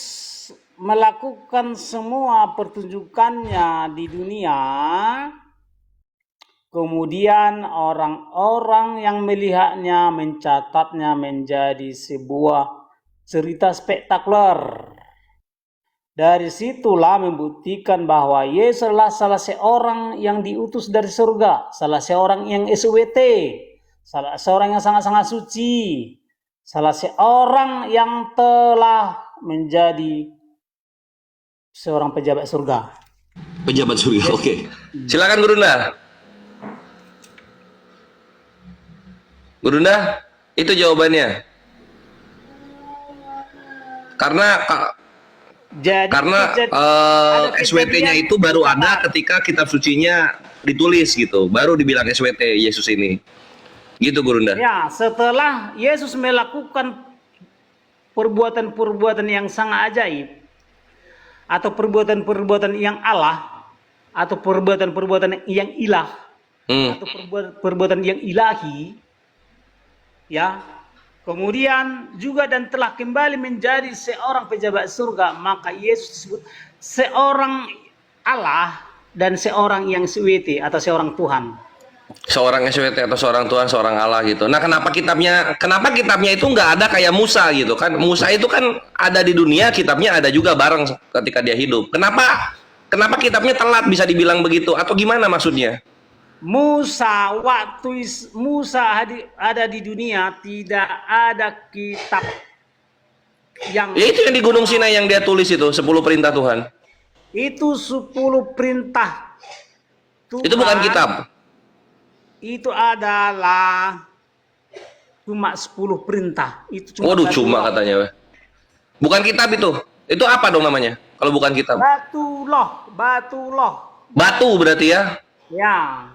melakukan semua pertunjukannya di dunia, kemudian orang-orang yang melihatnya mencatatnya menjadi sebuah cerita spektakuler. Dari situlah membuktikan bahwa Yesus adalah salah seorang yang diutus dari surga, salah seorang yang SWT, salah seorang yang sangat-sangat suci, salah seorang yang telah menjadi seorang pejabat surga. Pejabat surga, oke. Silakan Gurunda. Gurunda, itu jawabannya. Karena SWT-nya itu baru ada ketika kitab sucinya ditulis gitu. Baru dibilang SWT Yesus ini. Gitu Gurunda. Ya, setelah Yesus melakukan perbuatan-perbuatan yang sangat ajaib, atau perbuatan-perbuatan yang Allah, atau perbuatan-perbuatan yang ilah, atau perbuatan yang ilahi, ya, kemudian juga dan telah kembali menjadi seorang pejabat surga, maka Yesus disebut seorang Allah dan seorang yang SWT atau seorang Tuhan. Seorang SWT atau seorang Tuhan, seorang Allah gitu. Nah, kenapa kitabnya itu nggak ada kayak Musa gitu kan? Musa itu kan ada di dunia, kitabnya ada juga bareng ketika dia hidup. Kenapa kitabnya telat bisa dibilang begitu? Atau gimana maksudnya? Waktu Musa ada di dunia tidak ada kitab yang Ya itu yang di Gunung Sinai yang dia tulis itu 10 perintah Tuhan. itu 10 perintah Tuhan. Itu bukan kitab. Itu adalah cuma 10 perintah. Itu cuma Waduh, batu cuma loh. katanya. Weh. Bukan kitab itu. Itu apa dong namanya? Kalau bukan kitab. Batu loh. Batu berarti ya. Ya.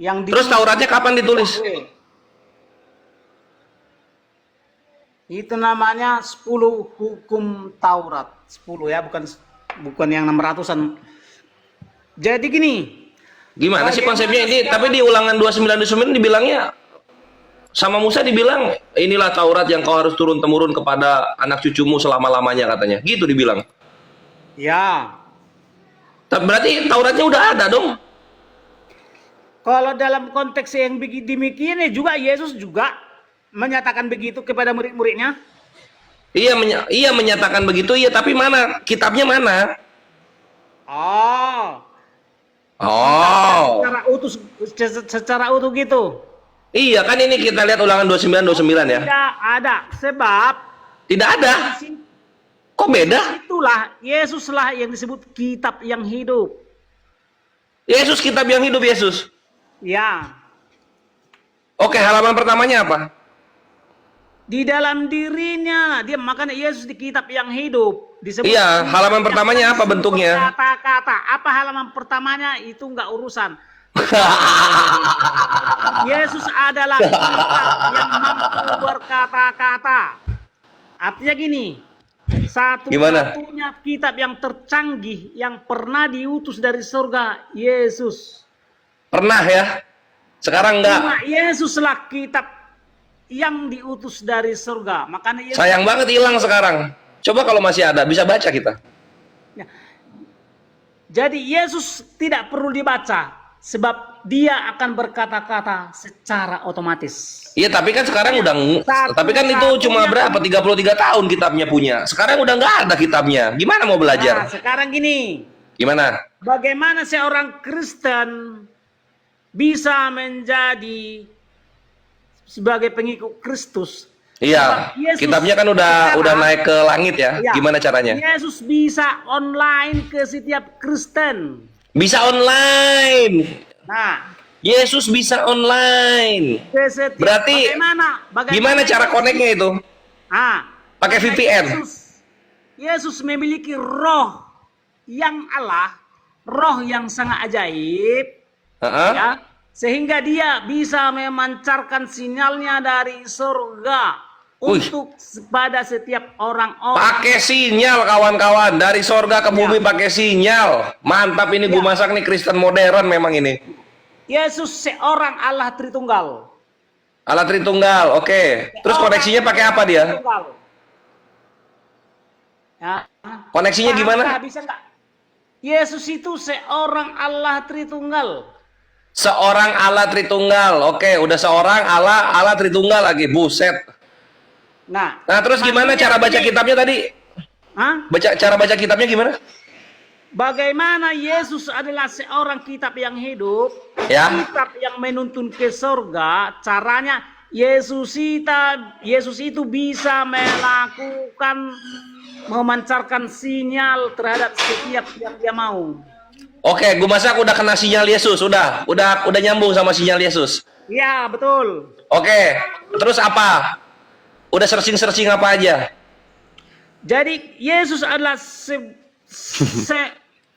Yang Terus Tauratnya kapan ditulis? Itu namanya 10 hukum Taurat. 10 ya, bukan yang 600-an. Jadi gini, Gimana sih konsepnya ini? Tapi di Ulangan 29 dibilangnya sama Musa dibilang inilah Taurat yang kau harus turun temurun kepada anak cucumu selama-lamanya katanya. Gitu dibilang. ya. Tapi berarti Tauratnya udah ada dong. Kalau dalam konteks yang demikian juga Yesus juga menyatakan begitu kepada murid-muridnya. Iya menyatakan begitu, iya, tapi mana kitabnya mana? Oh, Oh. secara utuh gitu. Iya kan ini kita lihat Ulangan 29 ya. Tidak ada sebab Tidak ada. Kok beda? itulah Yesuslah yang disebut kitab yang hidup. Yesus kitab yang hidup Yesus. Ya, Oke, halaman pertamanya apa? di dalam dirinya dia, makanya Yesus di kitab yang hidup disebut. Iya, halaman pertamanya apa bentuknya? Kata-kata apa halaman pertamanya itu nggak urusan. Yesus adalah kitab yang mampu berkata-kata. Artinya gini, satu-satunya kitab yang tercanggih yang pernah diutus dari surga, Yesus. Pernah ya? Sekarang enggak. Cuma Yesuslah kitab yang diutus dari surga. Makanya Yesus, Sayang banget hilang sekarang. Coba kalau masih ada, bisa baca kita. jadi Yesus tidak perlu dibaca sebab dia akan berkata-kata secara otomatis. Iya, tapi kan sekarang udah tapi kan itu cuma berapa? 33 tahun kitabnya punya. Sekarang udah nggak ada kitabnya. Gimana mau Nah, belajar? sekarang gini, Gimana? bagaimana seorang Kristen bisa menjadi sebagai pengikut Kristus? Iya, Sebab Yesus kitabnya kan udah sekarang- naik ke langit ya. Ya, Gimana caranya? Yesus bisa online ke setiap Kristen. Bisa online. Nah, Yesus bisa online. ke setiap, Berarti gimana cara connect-nya itu? Pakai VPN. Yesus memiliki roh yang Allah, roh yang sangat ajaib, Heeh. ya, sehingga dia bisa memancarkan sinyalnya dari surga untuk pada setiap orang-orang. Pakai sinyal kawan-kawan, dari sorga ke bumi pakai sinyal. Mantap ini gue masak nih Kristen modern memang ini. Yesus seorang Allah Tritunggal. Allah Tritunggal, oke. Terus koneksinya pakai apa dia? Tritunggal. Ya. Koneksinya gimana? Bisa nggak? Yesus itu seorang Allah Tritunggal. Seorang Allah Tritunggal, oke. Udah seorang Allah Tritunggal lagi, buset. Nah, Terus gimana cara baca kitabnya tadi? Cara baca kitabnya gimana? bagaimana Yesus adalah seorang kitab yang hidup, Ya. kitab yang menuntun ke surga, caranya Yesus itu bisa melakukan, memancarkan sinyal terhadap setiap yang dia mau. Oke, gue masak udah kena sinyal Yesus, udah nyambung sama sinyal Yesus. Ya, betul. Oke, terus apa? Udah searching apa aja? Jadi Yesus adalah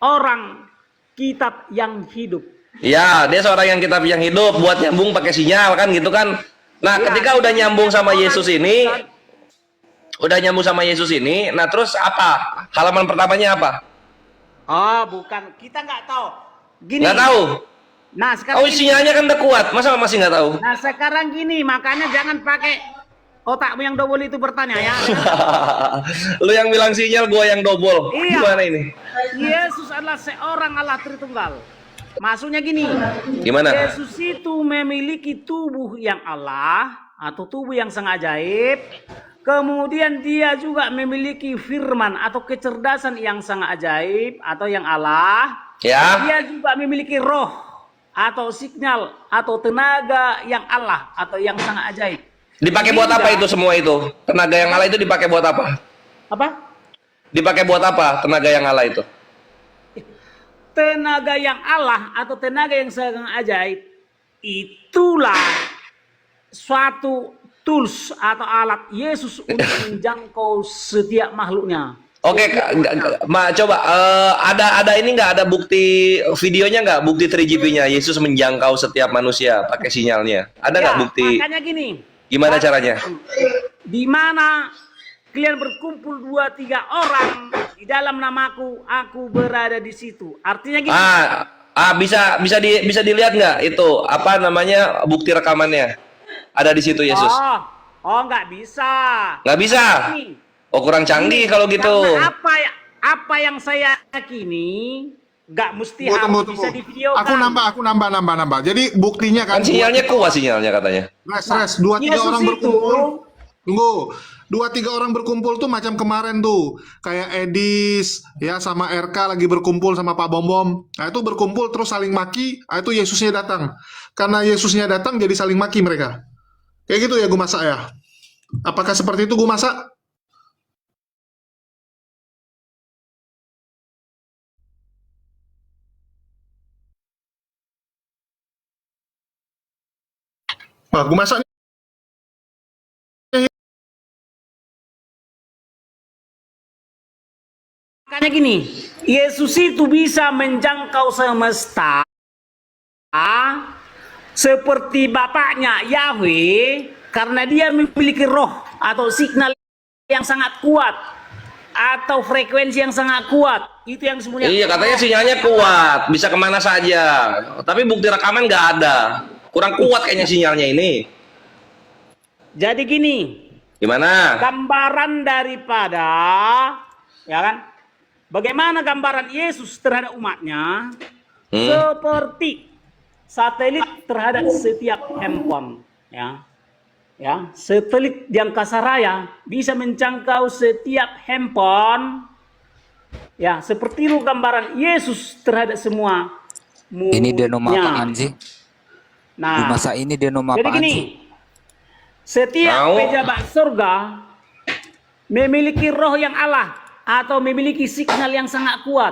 seorang kitab yang hidup. Ya, dia seorang yang kitab yang hidup buat nyambung pakai sinyal kan gitu kan. Nah, ketika udah nyambung sama Yesus ini, nah terus apa? Halaman pertamanya apa? Oh, bukan. Kita nggak tahu. Gini. Nggak tahu. Nah, sekarang gini. Sinyalnya kan udah kuat, masa masih nggak tahu? Nah, sekarang gini, makanya jangan pakai otakmu yang double itu bertanya ya. Lu yang bilang sinyal, gua yang double. Iya. Gimana ini? Yesus adalah seorang Allah Tritunggal. Maksudnya gini. Gimana? Yesus itu memiliki tubuh yang Allah atau tubuh yang sangat ajaib. Kemudian dia juga memiliki firman atau kecerdasan yang sangat ajaib atau yang Allah. Ya. Dia juga memiliki roh atau sinyal atau tenaga yang Allah atau yang sangat ajaib. Dipakai buat apa itu semua itu? Tenaga yang Allah itu dipakai buat apa? Apa? Dipakai buat apa tenaga yang Allah itu? Tenaga yang Allah atau tenaga yang sangat ajaib itulah suatu tools atau alat Yesus untuk menjangkau setiap makhluknya. Oke, coba ada ini nggak, ada bukti videonya nggak, bukti 3GP-nya Yesus menjangkau setiap manusia pakai sinyalnya? Ada nggak bukti? Makanya gini. Gimana caranya? Di mana kalian berkumpul 2-3 orang di dalam namaku, aku berada di situ. Artinya gini. Bisa dilihat nggak itu apa namanya bukti rekamannya? Ada di situ Yesus. Nggak bisa. Nggak bisa. Ini. Oh, kurang canggih kalau gitu. Karena apa yang saya yakini nggak mesti harus bisa divideokan. Aku nambah. Jadi buktinya Kan sinyalnya kuat sinyalnya katanya. Res, 2-3 Yesus orang itu. berkumpul. Tunggu. 2-3 orang berkumpul tuh macam kemarin tuh. Kayak Edis ya sama RK lagi berkumpul sama Pak Bom. Nah, itu berkumpul terus saling maki, itu Yesusnya datang. Karena Yesusnya datang jadi saling maki mereka. Kayak gitu ya gue masak ya. Apakah seperti itu gue masak? Wah, gue masak nih. Makanya gini, Yesus itu bisa menjangkau semesta seperti Bapaknya Yahweh karena dia memiliki roh atau signal yang sangat kuat atau frekuensi yang sangat kuat. Itu yang semuanya. Iya, katanya sinyalnya kuat, bisa kemana saja. Tapi bukti rekaman nggak ada. Kurang kuat kayaknya sinyalnya ini. Jadi gini. Gimana? Gambaran daripada, ya kan? Bagaimana gambaran Yesus terhadap umatnya? Seperti satelit terhadap setiap handphone, ya. Ya, satelit di angkasa raya bisa menjangkau setiap handphone. Ya, seperti itu gambaran Yesus terhadap semua munya. Ini dia nama apaan sih? Di Nah, masa ini dia nama jadi apaan gini, sih? setiap pejabat surga memiliki roh yang Allah atau memiliki signal yang sangat kuat,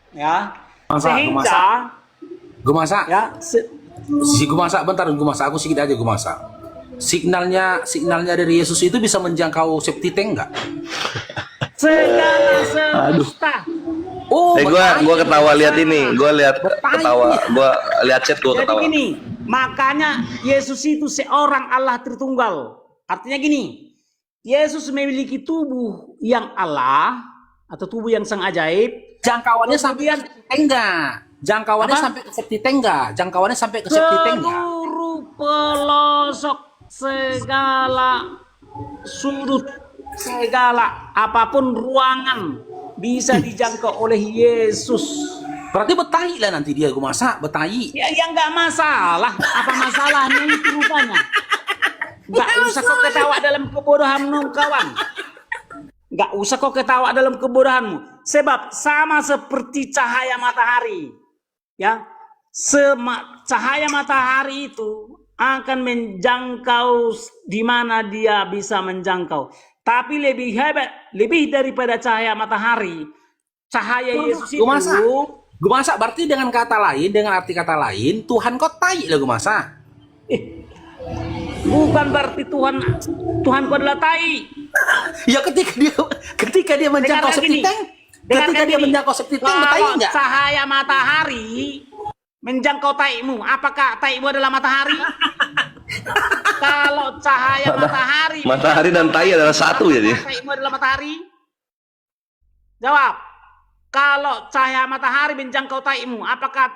ya. Sehingga, Gue masak. ya, Gue masak bentar, gue masak. Aku sedikit aja gue masak. Signalnya dari Yesus itu bisa menjangkau septic tank nggak? segala semesta. Oh, Gua ketawa lihat ini, gua lihat ketawa, gua lihat chat gua Jadi ketawa. gini, makanya Yesus itu seorang Allah Tritunggal. Artinya gini, Yesus memiliki tubuh yang Allah atau tubuh yang sangat ajaib. Jangkauannya sampai ke septic tank nggak? Jangkauannya sampai ke septic tank nggak? Jangkauannya sampai ke septic tank nggak? Seluruh pelosok segala sudut segala apapun ruangan bisa dijangkau oleh Yesus. Berarti betahi lah nanti dia gue masak, betahi. Ya nggak masalah. Apa masalahnya itu rupanya? Nggak usah kau ketawa dalam kebodohanmu, kawan. Nggak usah kau ketawa dalam kebodohanmu. Sebab sama seperti cahaya matahari. Ya, cahaya matahari itu akan menjangkau di mana dia bisa menjangkau. Tapi lebih hebat, lebih daripada cahaya matahari, cahaya Yesus itu. Gue masak berarti dengan kata lain, dengan arti kata lain, Tuhan kau tai lah gue masak. Bukan berarti Tuhan kau adalah tai. Ya ketika dia menjangkau septic tank, ketika dia menjangkau septic tank, betai Kalau enggak? cahaya matahari menjangkau taimu, apakah taimu adalah matahari? Kalau cahaya Matahari dan tai adalah satu jadi. Taimu adalah matahari? Jawab. Kalau cahaya matahari menjangkau taimu, apakah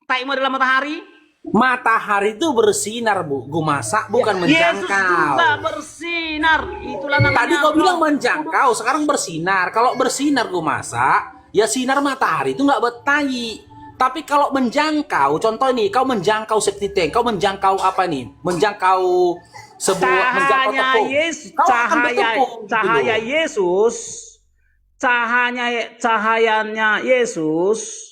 taimu adalah matahari? Matahari itu bersinar, Bu. Gue masak bukan menjangkau. Yesus juga bersinar. Itulah namanya. Tadi kau bilang menjangkau, sekarang bersinar. Kalau bersinar gue masak, ya sinar matahari itu nggak betai. Tapi kalau menjangkau, contoh nih, kau menjangkau septic tank, kau menjangkau apa nih? Menjangkau sebuah menjangkau tepung. Kau akan bertepung, Cahaya gitu. Yesus, cahayanya Yesus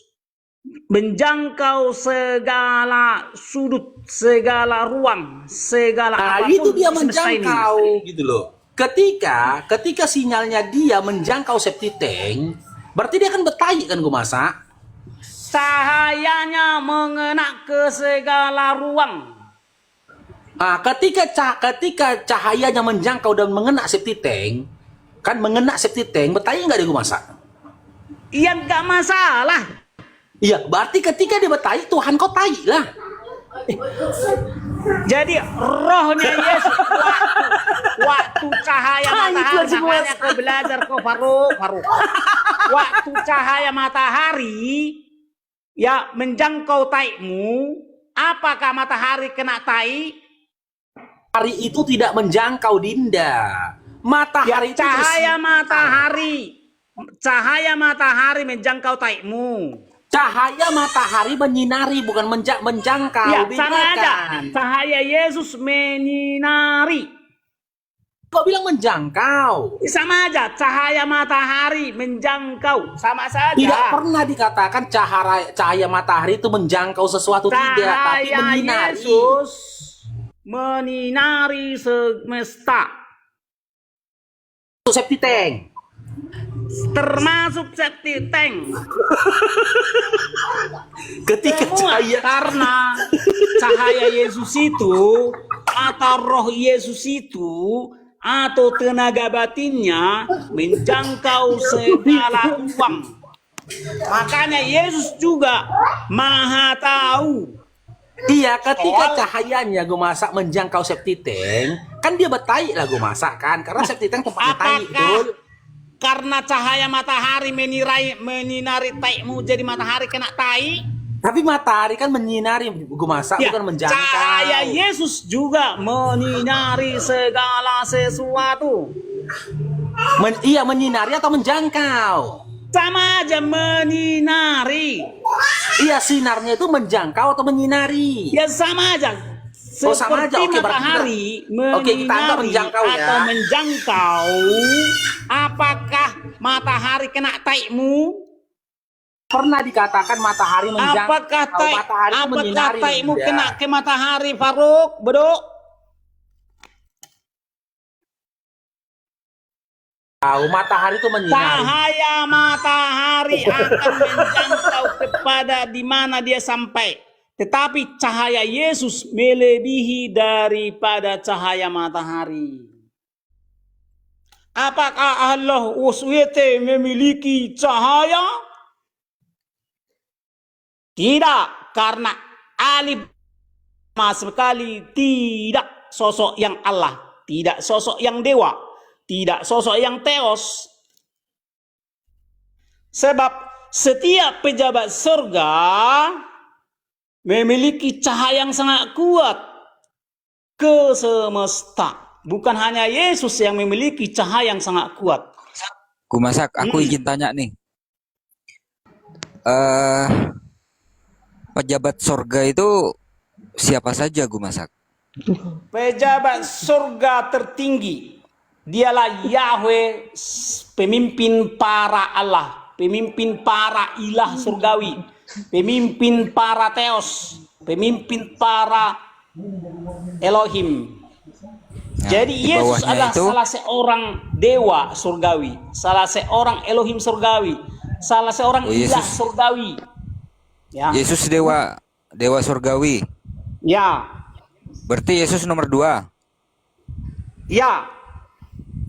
menjangkau segala sudut, segala ruang, segala Nah, apapun itu dia semesta ini. menjangkau gitu loh. Ketika sinyalnya dia menjangkau septic tank, berarti dia kan bertahi kan gue masak. Cahayanya mengena ke segala ruang. Nah, ketika cahayanya menjangkau dan mengena septic tank, kan mengena septic tank, bertahi nggak dia gue masak? Iya, nggak masalah. Iya, berarti ketika dia bertahi, Tuhan kau tahi lah. Jadi rohnya Yesus waktu cahaya matahari, makanya kau belajar kau Faruk. Waktu cahaya matahari ya menjangkau taimu, apakah matahari kena tai? Hari itu tidak menjangkau Dinda. Matahari Ya, itu cahaya matahari menjangkau taimu. cahaya matahari menyinari, bukan menjangkau. Ya, sama aja. Bedakan. Cahaya Yesus menyinari. Kok bilang menjangkau? Sama aja, cahaya matahari menjangkau. Sama saja. Tidak pernah dikatakan cahaya matahari itu menjangkau sesuatu, tidak, tapi Cahaya menyinari. Yesus menyinari semesta. Itu septic tank. Termasuk septic tank. Ketika Semua cahaya karena cahaya Yesus itu atau roh Yesus itu atau tenaga batinnya menjangkau segala ruang. Makanya Yesus juga maha tahu. Iya, ketika cahayanya gue masak menjangkau septic tank, kan dia bertahi lah gue masak kan, karena septic tank tempatnya tahi, betul? Apakah karena cahaya matahari menyinari taimu jadi matahari kena tai? Tapi matahari kan menyinari gue masak, Ya, bukan menjangkau. cahaya Yesus juga menyinari segala sesuatu. Iya, menyinari atau menjangkau? Sama aja menyinari. Iya, sinarnya itu menjangkau atau menyinari? Ya sama aja. Oh, sama aja. Seperti Oke, berarti matahari Oke, kita anggap menyinari menjangkau ya. atau menjangkau. Apakah matahari kena taimu? Pernah dikatakan matahari menjangkau. Apakah matahari itu menyinari? taimu Bunda. kena ke matahari, Faruk? Beduk? Tahu, matahari itu menyinari. Cahaya matahari akan menjangkau kepada di mana dia sampai. Tetapi cahaya Yesus melebihi daripada cahaya matahari. Apakah Allah SWT memiliki cahaya? Tidak, karena alif sama sekali tidak sosok yang Allah, tidak sosok yang dewa, tidak sosok yang teos. Sebab setiap pejabat surga memiliki cahaya yang sangat kuat ke semesta. Bukan hanya Yesus yang memiliki cahaya yang sangat kuat. Gumasak, aku ingin tanya nih. Pejabat surga itu siapa saja, Gumasak? Pejabat surga tertinggi dialah Yahweh, pemimpin para Allah, pemimpin para ilah surgawi, pemimpin para teos, pemimpin para Elohim. Jadi di Yesus bawahnya adalah itu? salah seorang dewa surgawi, salah seorang Elohim surgawi, salah seorang Oh, ilah Yesus. surgawi. Ya. Yesus dewa surgawi. Ya. Berarti Yesus nomor 2. Ya.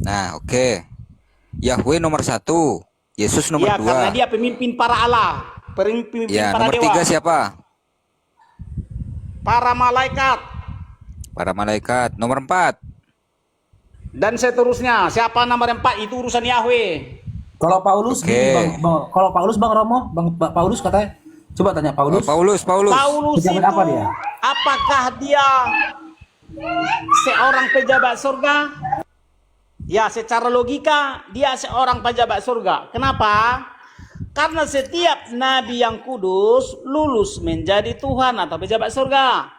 Nah, oke. Yahweh nomor 1. Yesus nomor Ya, 2. karena dia pemimpin para Allah, pemimpin Ya, para nomor dewa, 3 siapa? para malaikat, Para malaikat. Nomor 4. dan seterusnya. Siapa nomor 4 itu urusan Yahweh. Kalau Paulus, Oke. gini, kalau Paulus Bang Romo, Bang Paulus katanya, coba tanya Paulus. Paulus. Paulus Pejabat itu apa dia? apakah dia seorang pejabat surga? Ya, secara logika dia seorang pejabat surga. Kenapa? Karena setiap nabi yang kudus lulus menjadi Tuhan atau pejabat surga.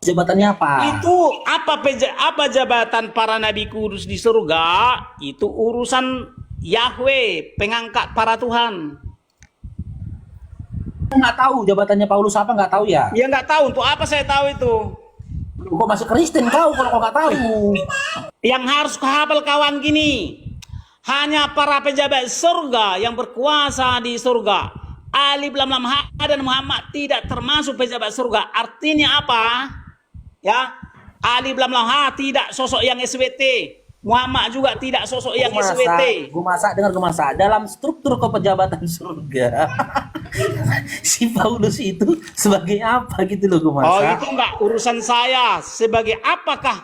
Jabatannya apa? Itu apa jabatan para nabi kudus di surga? Itu urusan Yahweh, pengangkat para Tuhan. Nggak tahu jabatannya Paulus apa, nggak tahu ya? Ya nggak tahu, untuk apa saya tahu itu? Kok masih Kristen kau kalau kau nggak tahu? Yang harus kau hafal kawan gini, hanya para pejabat surga yang berkuasa di surga. Alif lam lam ha dan Muhammad tidak termasuk pejabat surga. Artinya apa? Ya, Alif lam lam ha tidak sosok yang SWT. Muhammad juga tidak sosok yang SWT. Gue masak, dengar gue masak. Dalam struktur kepejabatan surga, si Paulus itu sebagai apa gitu loh gue masak. Oh, itu enggak urusan saya. Sebagai apakah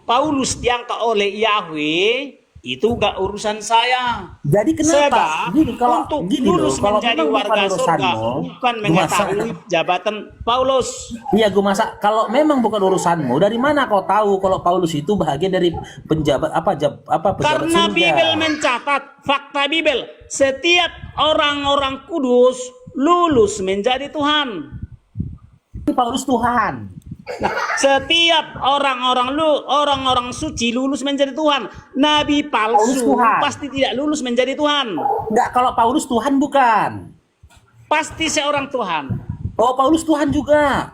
Paulus diangkat oleh Yahweh, itu enggak urusan saya. Jadi kenapa? Sebab Gini, kalau untuk gini lulus loh, kalau menjadi memang warga bukan surga urusanmu, bukan mengetahui jabatan Paulus. Iya gue masak. Kalau memang bukan urusanmu, dari mana kau tahu kalau Paulus itu bahagia dari penjabat pejabat Karena surga? Bibel mencatat, fakta Bibel, setiap orang-orang kudus lulus menjadi Tuhan. Itu Paulus Tuhan. Nah, setiap orang-orang suci lulus menjadi Tuhan. Nabi Paulus palsu Tuhan. pasti tidak lulus menjadi Tuhan. Enggak, kalau Paulus Tuhan bukan. Pasti seorang Tuhan. Oh, Paulus Tuhan juga.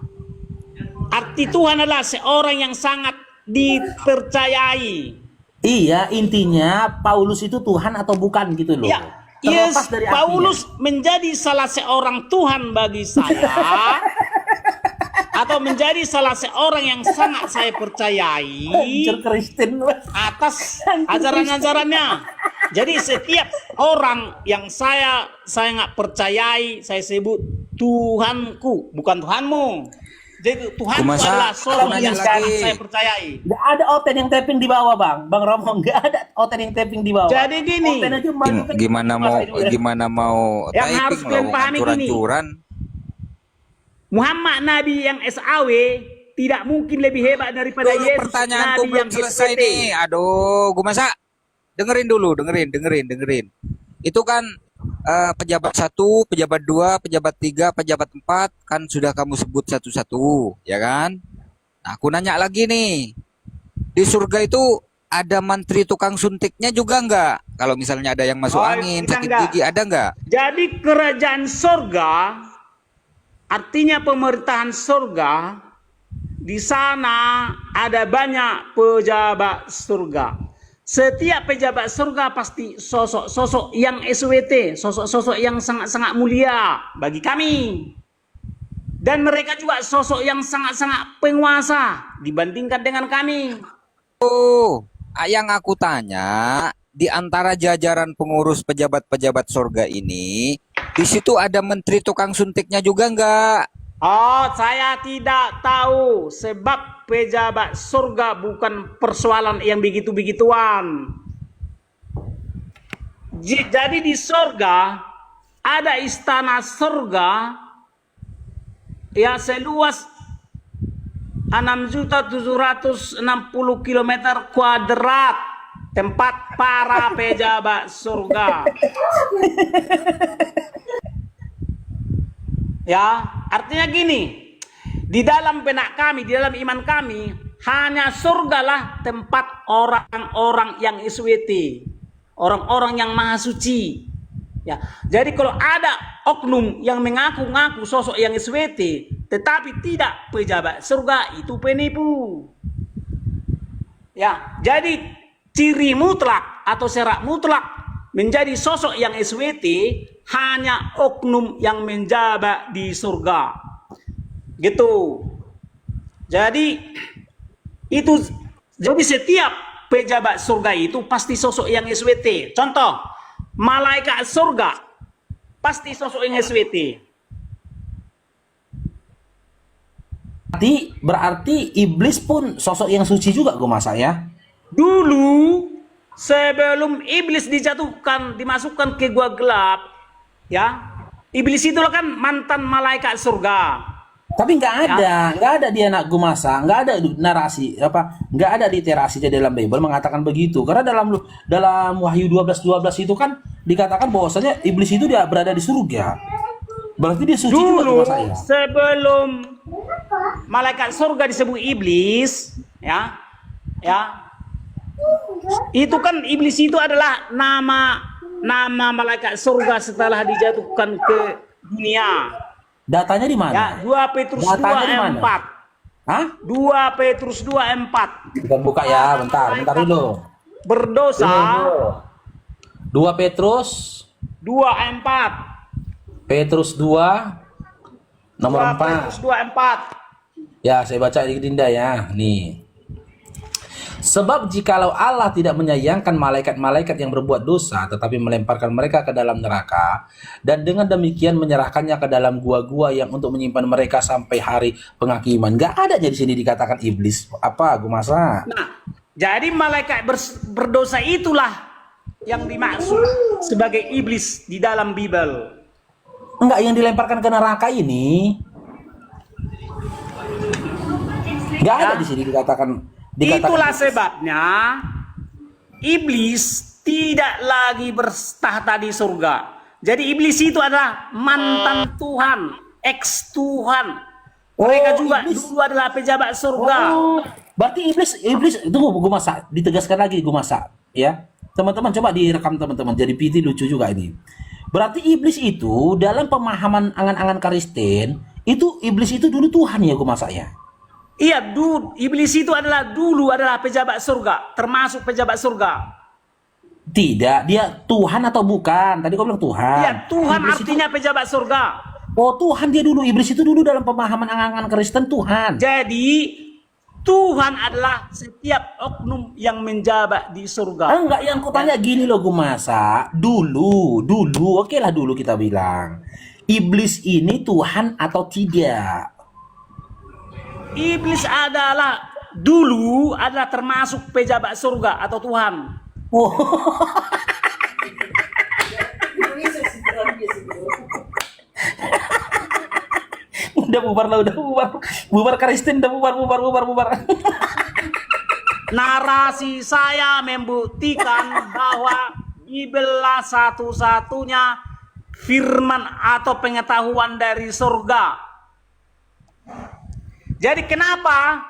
Arti Tuhan adalah seorang yang sangat dipercayai. Iya, intinya Paulus itu Tuhan atau bukan gitu loh. Ya, Terlepas yes, dari artinya. Paulus menjadi salah seorang Tuhan bagi saya. Atau menjadi salah seorang yang sangat saya percayai Hancur Kristen. atas ajaran-ajarannya. Jadi setiap orang yang saya nggak percayai, saya sebut Tuhanku, bukan Tuhanmu. Jadi Tuhanku Kumasa, adalah seorang nanya yang lagi. sangat saya percayai. Nggak ada Oten yang tapping di bawah, Bang Romo. Nggak ada Oten yang tapping di bawah. Jadi gini, Oten aja maju kan Gimana mau Yang harus typing kalian loh, pahami gini. hancur-hancuran. Muhammad Nabi yang SAW tidak mungkin lebih hebat daripada Dulu Yesus pertanyaanku Nabi belum yang selesai SWT. nih. Aduh, gue masa dengerin dulu, dengerin. Itu kan pejabat 1, pejabat 2, pejabat 3, pejabat 4 kan sudah kamu sebut satu-satu, ya kan? Nah, aku nanya lagi nih. Di surga itu ada mantri tukang suntiknya juga nggak? Kalau misalnya ada yang masuk Oh, angin, kita sakit nggak. gigi, ada nggak? Jadi kerajaan surga artinya pemerintahan surga, di sana ada banyak pejabat surga. Setiap pejabat surga pasti sosok-sosok yang SWT, sosok-sosok yang sangat-sangat mulia bagi kami. Dan mereka juga sosok yang sangat-sangat penguasa dibandingkan dengan kami. Oh, yang aku tanya, di antara jajaran pengurus pejabat-pejabat surga ini, di situ ada menteri tukang suntiknya juga nggak? Oh, saya tidak tahu sebab pejabat surga bukan persoalan yang begitu-begituan. Jadi di surga ada istana surga ya seluas 6.760 km kuadrat tempat para pejabat surga. Ya, artinya gini, di dalam benak kami, di dalam iman kami, hanya surgalah tempat orang-orang yang SWT, orang-orang yang maha suci. Ya, jadi kalau ada oknum yang mengaku-ngaku sosok yang SWT, tetapi tidak pejabat surga, itu penipu. Ya, jadi ciri mutlak atau syarat mutlak menjadi sosok yang SWT hanya oknum yang menjabat di surga. Gitu. Jadi itu, jadi setiap pejabat surga itu pasti sosok yang SWT. Contoh, malaikat surga pasti sosok yang SWT. Berarti iblis pun sosok yang suci juga gue masa ya. Dulu sebelum iblis dijatuhkan, dimasukkan ke gua gelap, ya, iblis itu kan mantan malaikat surga. Tapi nggak ada di anak gue masa, nggak ada narasi nggak ada literasi di dalam Bible mengatakan begitu. Karena dalam Wahyu 12:12 itu kan dikatakan bahwasanya iblis itu dia berada di surga. Berarti dia suci juga Dulu gue masa ya. sebelum malaikat surga disebut iblis, ya, itu kan iblis itu adalah nama malaikat surga setelah dijatuhkan ke dunia. Datanya di Ya, mana? 2 Petrus 2 Datanya di ayat mana? 4. Hah? 2 Petrus 2 ayat 4. Kita buka ya, bentar dulu. Berdosa 2 Petrus 2 ayat 4. Petrus 2 nomor 2 Petrus 4. 2 ayat 4. Ya, saya baca di Dinda ya. Nih. Sebab jikalau Allah tidak menyayangkan malaikat-malaikat yang berbuat dosa, tetapi melemparkan mereka ke dalam neraka, dan dengan demikian menyerahkannya ke dalam gua-gua yang untuk menyimpan mereka sampai hari penghakiman. Gak ada di sini dikatakan iblis. Apa, gue masa? Nah, jadi malaikat berdosa itulah yang dimaksud sebagai iblis di dalam Bible. Enggak, yang dilemparkan ke neraka ini. Gak ada di sini dikatakan. Itulah sebabnya iblis tidak lagi bertahta di surga. Jadi iblis itu adalah mantan Tuhan, ex Tuhan. Mereka juga dulu adalah pejabat surga. Oh, berarti iblis itu gue masak, ditegaskan lagi gue masak, ya. Teman-teman coba direkam teman-teman. Jadi PT lucu juga ini. Berarti iblis itu dalam pemahaman angan-angan Kristen, itu iblis itu dulu Tuhan ya gue masak ya. Iya, iblis itu dulu adalah pejabat surga, termasuk pejabat surga. Tidak, dia Tuhan atau bukan? Tadi kau bilang Tuhan. Iya, Tuhan Iblis artinya pejabat surga. Oh, Tuhan dia dulu. Iblis itu dulu dalam pemahaman angan-angan Kristen Tuhan. Jadi Tuhan adalah setiap oknum yang menjabat di surga. Enggak, yang ku tanya gini loh gue masa. Dulu, oke lah dulu kita bilang. Iblis ini Tuhan atau tidak? Iblis dulu adalah termasuk pejabat surga atau Tuhan. Oh. Udah bubar lah, udah bubar. Bubar Kristen, udah bubar. Narasi saya membuktikan bahwa Bible satu-satunya firman atau pengetahuan dari surga. Jadi kenapa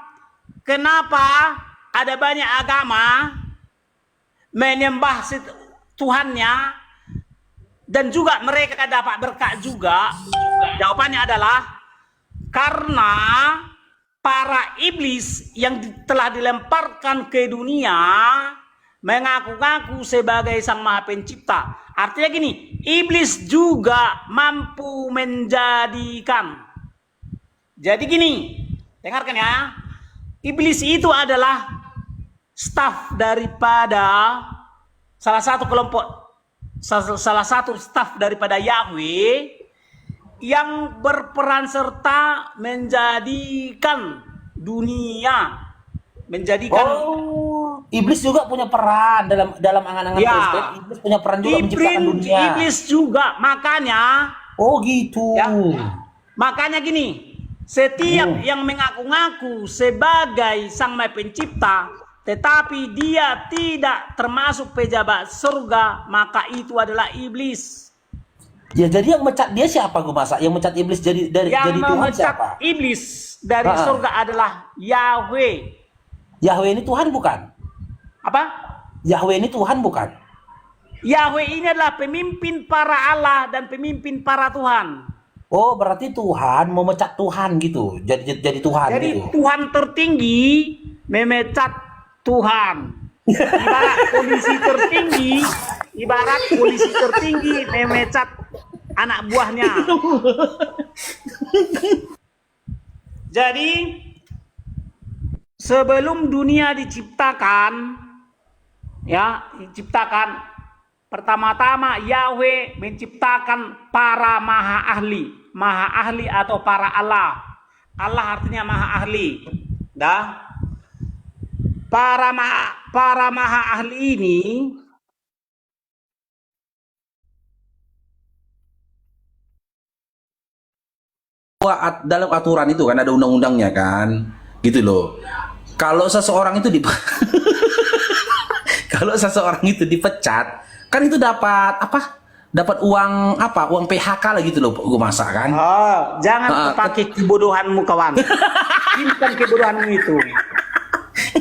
ada banyak agama menyembah Tuhannya dan juga mereka dapat berkat juga? Jawabannya adalah karena para iblis yang telah dilemparkan ke dunia mengaku-ngaku sebagai Sang Maha Pencipta. Artinya gini, iblis juga mampu menjadikan. Jadi gini, dengarkan ya. Iblis itu adalah staf daripada salah satu staf daripada Yahweh yang berperan serta menjadikan dunia, iblis juga punya peran dalam angan-angan Kristen. Iblis punya peran juga menciptakan dunia. Iblis juga, makanya. Oh gitu. Ya, makanya gini, setiap yang mengaku-ngaku sebagai Sang Maha Pencipta, tetapi dia tidak termasuk pejabat surga, maka itu adalah iblis. Ya, jadi yang mecat dia siapa gue masa? Yang mecat iblis jadi Tuhan siapa? Iblis dari surga adalah Yahweh. Yahweh ini Tuhan bukan? Apa? Yahweh ini Tuhan bukan? Yahweh ini adalah pemimpin para Allah dan pemimpin para Tuhan. Oh, berarti Tuhan memecat Tuhan gitu. Jadi Tuhan jadi gitu. Tuhan tertinggi memecat Tuhan. Ibarat polisi tertinggi memecat anak buahnya. Jadi sebelum dunia diciptakan, pertama-tama Yahweh menciptakan para maha ahli atau para Allah. Allah artinya maha ahli. Para maha ahli ini dalam aturan itu kan ada undang-undangnya kan, gitu loh. Kalau seseorang itu dipecat, kan itu dapat apa? Dapat uang apa? Uang PHK lah gitu loh, gue masak kan. Oh, jangan pakai kebodohanmu kawan. Simpan kebodohanmu itu.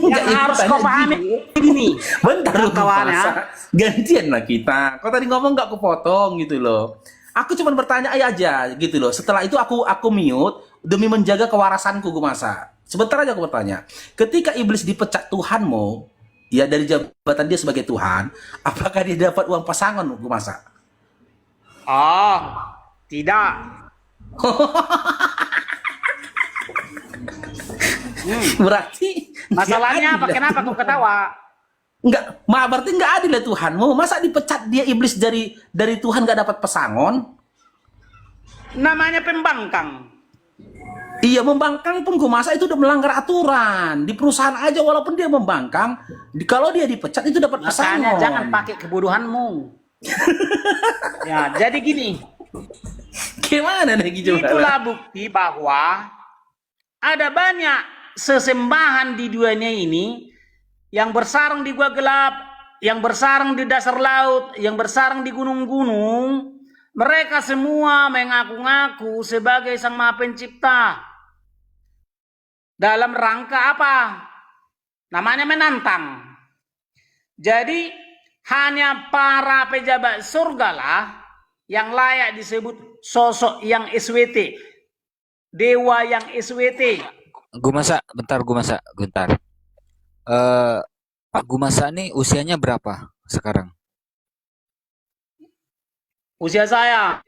Yang harus kau pahami ini. Bentar lu kawan ya. Gantian lah kita. Kau tadi ngomong nggak kepotong gitu loh. Aku cuma bertanya aja gitu loh. Setelah itu aku mute demi menjaga kewarasanku Gumasa. Sebentar aja aku bertanya. Ketika iblis dipecat Tuhanmu, ya dari jabatan dia sebagai Tuhan, apakah dia dapat uang pasangan Gumasa? Oh, tidak. Berarti Masalahnya apa? nggak adil ya Kenapa kau ketawa? Enggak, berarti nggak adil ya Tuhanmu. Masa dipecat dia iblis dari Tuhan nggak dapat pesangon? Namanya pembangkang. Iya, membangkang pun Gumasa itu udah melanggar aturan. Di perusahaan aja walaupun dia membangkang, kalau dia dipecat itu dapat Makanya pesangon. jangan pakai kebodohanmu. Ya, jadi gini. Gimana nih gitu? Itulah bukti bahwa ada banyak sesembahan di dunia ini yang bersarang di gua gelap, yang bersarang di dasar laut, yang bersarang di gunung-gunung. Mereka semua mengaku-ngaku sebagai Sang Maha Pencipta. Dalam rangka apa? Namanya menantang. Jadi hanya para pejabat surga lah yang layak disebut sosok yang SWT. Dewa yang SWT. Gumasa, bentar Gumasa, bentar. Pak Gumasa nih usianya berapa sekarang? Usia saya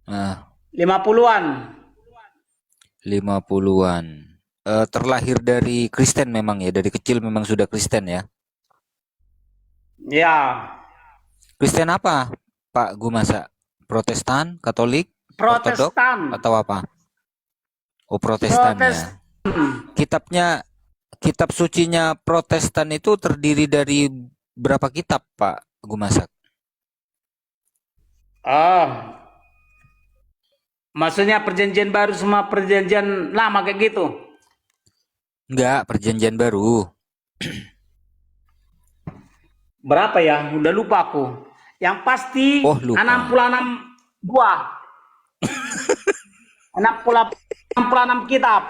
Nah, 50-an. 50-an. Terlahir dari Kristen memang ya, dari kecil memang sudah Kristen ya. Ya, Kristen apa, Pak Gumasa? Protestan, Katolik, Ortodok, Protestan. atau apa? Oh, Protestan ya. Kitab sucinya Protestan itu terdiri dari berapa kitab, Pak Gumasa? Maksudnya perjanjian baru sama perjanjian lama kayak gitu? Enggak, perjanjian baru. Berapa ya? Udah lupa aku. Yang pasti Oh, lupa. 66 buah. 66 kitab.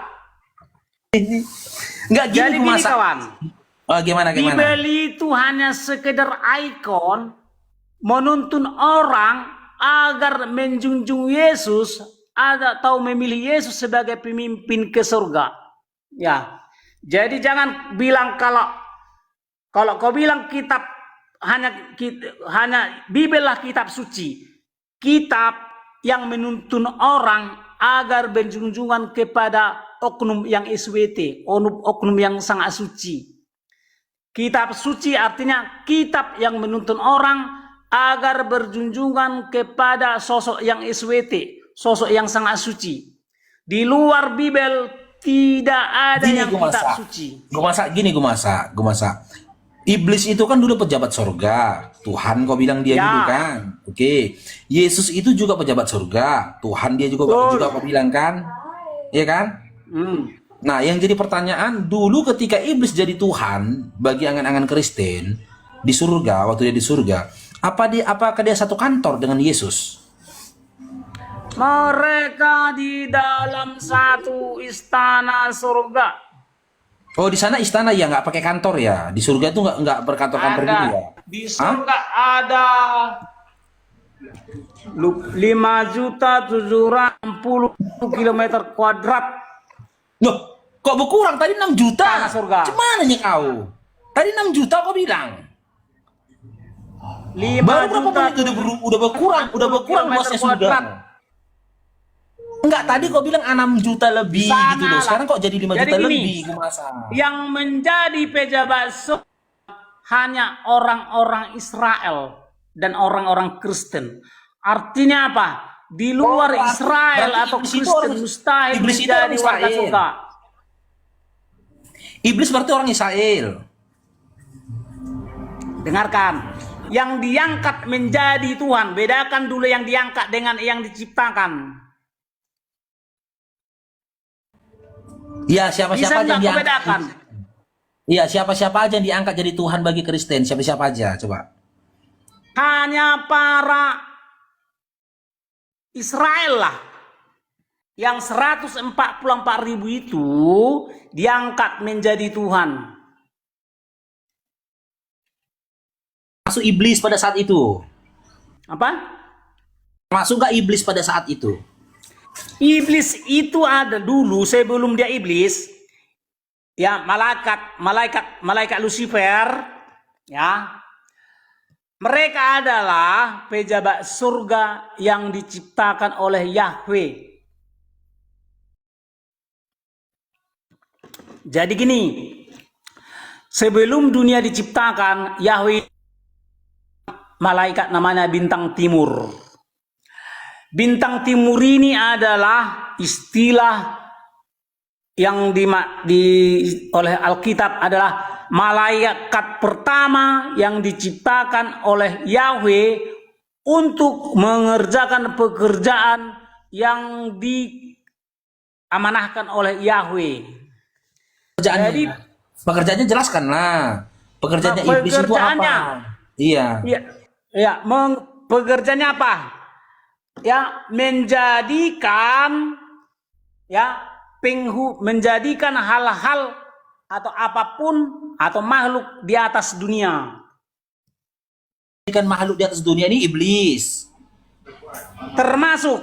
Enggak gini Jadi gini Gumasa. kawan. Oh, gimana? Bibel itu hanya sekedar ikon menuntun orang agar menjunjung Yesus atau memilih Yesus sebagai pemimpin ke surga. Ya. Jadi jangan bilang kalau kau bilang kitab hanya Bibel lah kitab suci. Kitab yang menuntun orang agar berjunjungan kepada oknum yang SWT, oknum yang sangat suci. Kitab suci artinya kitab yang menuntun orang agar berjunjungan kepada sosok yang SWT, sosok yang sangat suci. Di luar Bibel tidak ada Gini, yang Gumasa. kitab suci. Gumasa. Iblis itu kan dulu pejabat surga. Tuhan kau bilang dia Ya. dulu kan. Oke. Yesus itu juga pejabat surga. Tuhan dia juga kau bilang kan. Iya kan? Nah, yang jadi pertanyaan, dulu ketika iblis jadi Tuhan bagi angan-angan Kristen di surga, waktu dia di surga, apakah dia satu kantor dengan Yesus? Mereka di dalam satu istana surga. Oh, di sana istana ya, nggak pakai kantor ya. Di surga itu nggak berkantor-kantor gitu ya. Di surga ada 5.760 kilometer kuadrat. Loh, kok berkurang? Tadi 6 juta. Tanah surga. Gimana nih kau? Tadi 6 juta kau bilang. 5 Baru berapa juta menit udah berkurang luasnya surga. Enggak, tadi kau bilang 6 juta lebih Sana gitu loh. lah. Sekarang kok jadi 5 Jadi juta gini, lebih, Gumasa. yang menjadi pejabat surga hanya orang-orang Israel dan orang-orang Kristen. Artinya apa? Di luar Israel berarti atau iblis itu Kristen orang- mustahil iblis itu menjadi orang warga Israel. surga. Iblis berarti orang Israel. Dengarkan, yang diangkat menjadi Tuhan, bedakan dulu yang diangkat dengan yang diciptakan. Iya, Bisa siapa-siapa aja nggak yang kau diangkat. bedakan? Iya, siapa-siapa aja yang diangkat jadi Tuhan bagi Kristen. Siapa-siapa aja, coba. Hanya para Israel lah yang 144.000 itu diangkat menjadi Tuhan. Masuk iblis pada saat itu. Apa? Masuk gak iblis pada saat itu? Iblis itu ada dulu sebelum dia iblis, ya malaikat Lucifer, ya. Mereka adalah pejabat surga yang diciptakan oleh Yahweh. Jadi gini, sebelum dunia diciptakan, Yahweh malaikat namanya bintang timur. Bintang timur ini adalah istilah yang oleh Alkitab adalah malaikat pertama yang diciptakan oleh Yahweh untuk mengerjakan pekerjaan yang diamanahkan oleh Yahweh. Pekerjaannya jelaskanlah. Pekerjaannya iblis itu apa? Iya. Ya, pekerjaannya apa? Ya, menjadikan menjadikan hal-hal atau apapun atau makhluk di atas dunia. Kan makhluk di atas dunia ini iblis. Termasuk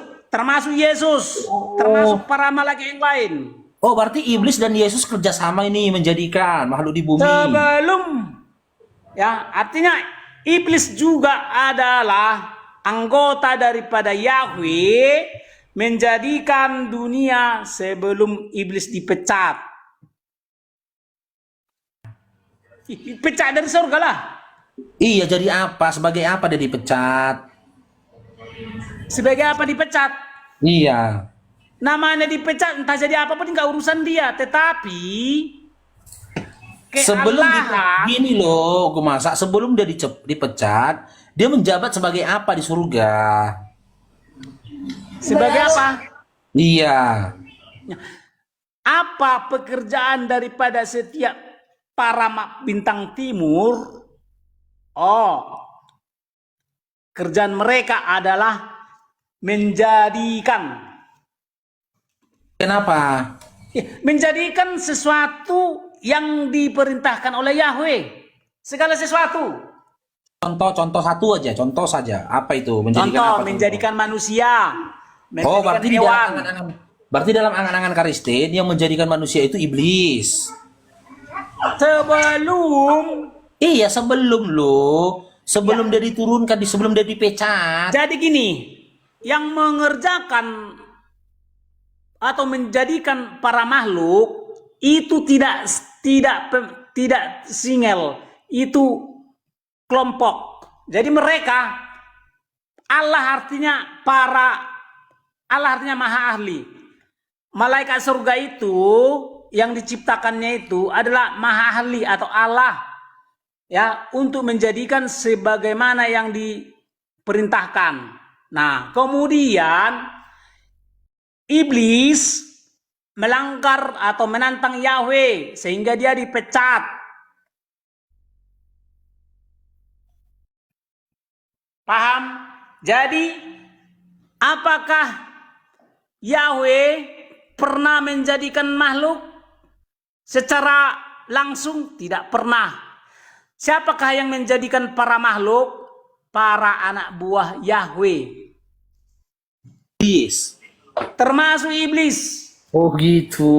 Yesus, termasuk para malaikat yang lain. Oh, berarti iblis dan Yesus kerjasama ini menjadikan makhluk di bumi. Artinya iblis juga adalah anggota daripada Yahweh menjadikan dunia sebelum iblis dipecat. Pecat dari surga lah. Iya, jadi apa? Sebagai apa dia dipecat? Sebagai apa dipecat? Iya. Namanya dipecat, entah jadi apapun nggak urusan dia. Tetapi sebelum gini loh, gue masak sebelum dia dipecat, dia menjabat sebagai apa di surga? Sebagai apa? Iya. Apa pekerjaan daripada setiap para bintang timur? Kerjaan mereka adalah menjadikan. Kenapa? Menjadikan sesuatu yang diperintahkan oleh Yahweh. Segala sesuatu. Contoh satu aja, contoh saja. Apa itu? Menjadikan manusia. Berarti dalam angan-angan Kristen yang menjadikan manusia itu iblis. Sebelum dia diturunkan, sebelum dia dipecat. Jadi gini, yang mengerjakan atau menjadikan para makhluk itu tidak single, itu kelompok. Jadi mereka Allah artinya maha ahli. Malaikat surga itu yang diciptakannya itu adalah maha ahli atau Allah, ya, untuk menjadikan sebagaimana yang diperintahkan. Nah, kemudian iblis melanggar atau menantang Yahweh sehingga dia dipecat. Paham? Jadi, apakah Yahweh pernah menjadikan makhluk secara langsung? Tidak pernah. Siapakah yang menjadikan para makhluk? Para anak buah Yahweh. Iblis. Termasuk iblis. Oh gitu.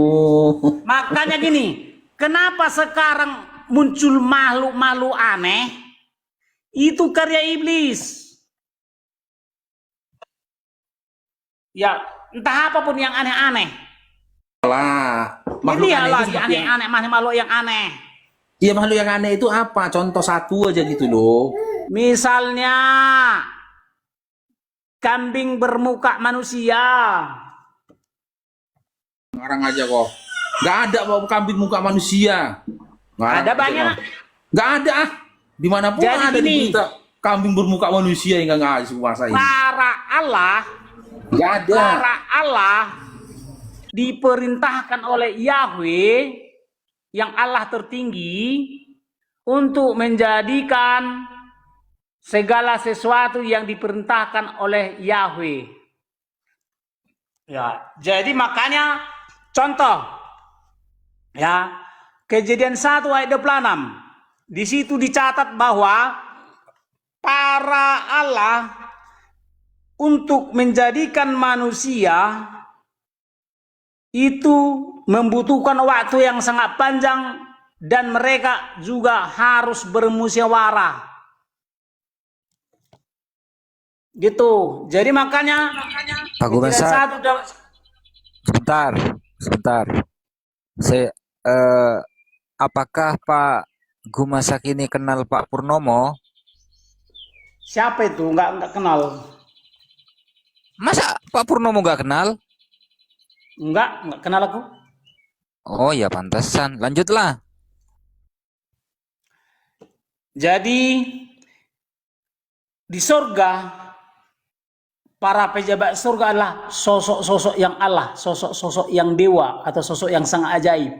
Makanya gini, kenapa sekarang muncul makhluk-makhluk aneh? Itu karya iblis. Ya, entah apapun yang aneh-aneh. Makhluk aneh itu aneh-aneh, makhluk yang aneh. Iya, makhluk yang aneh itu apa? Contoh satu aja gitu loh. Misalnya kambing bermuka manusia. Ngarang aja kok. Gak ada kambing muka manusia. Ada banyak. Gak ada ah. Dimanapun jadi ada di berita kambing bermuka manusia yang gak ngasih puasa ini. Para Allah. Gak ada. Para Allah diperintahkan oleh Yahweh yang Allah tertinggi untuk menjadikan segala sesuatu yang diperintahkan oleh Yahweh. Ya, jadi makanya contoh ya, Kejadian 1 ayat 26. Di situ dicatat bahwa para Allah untuk menjadikan manusia itu membutuhkan waktu yang sangat panjang dan mereka juga harus bermusyawarah. Gitu. Jadi makanya Pak Gumasa, sebentar, sebentar. Saya, apakah Pak Gumasak ini kenal Pak Purnomo? siapa itu? Enggak kenal. Masa Pak Purnomo nggak kenal? Enggak kenal aku. Oh ya pantesan. Lanjutlah. Jadi di surga para pejabat surga adalah sosok-sosok yang Allah, sosok-sosok yang dewa atau sosok yang sangat ajaib.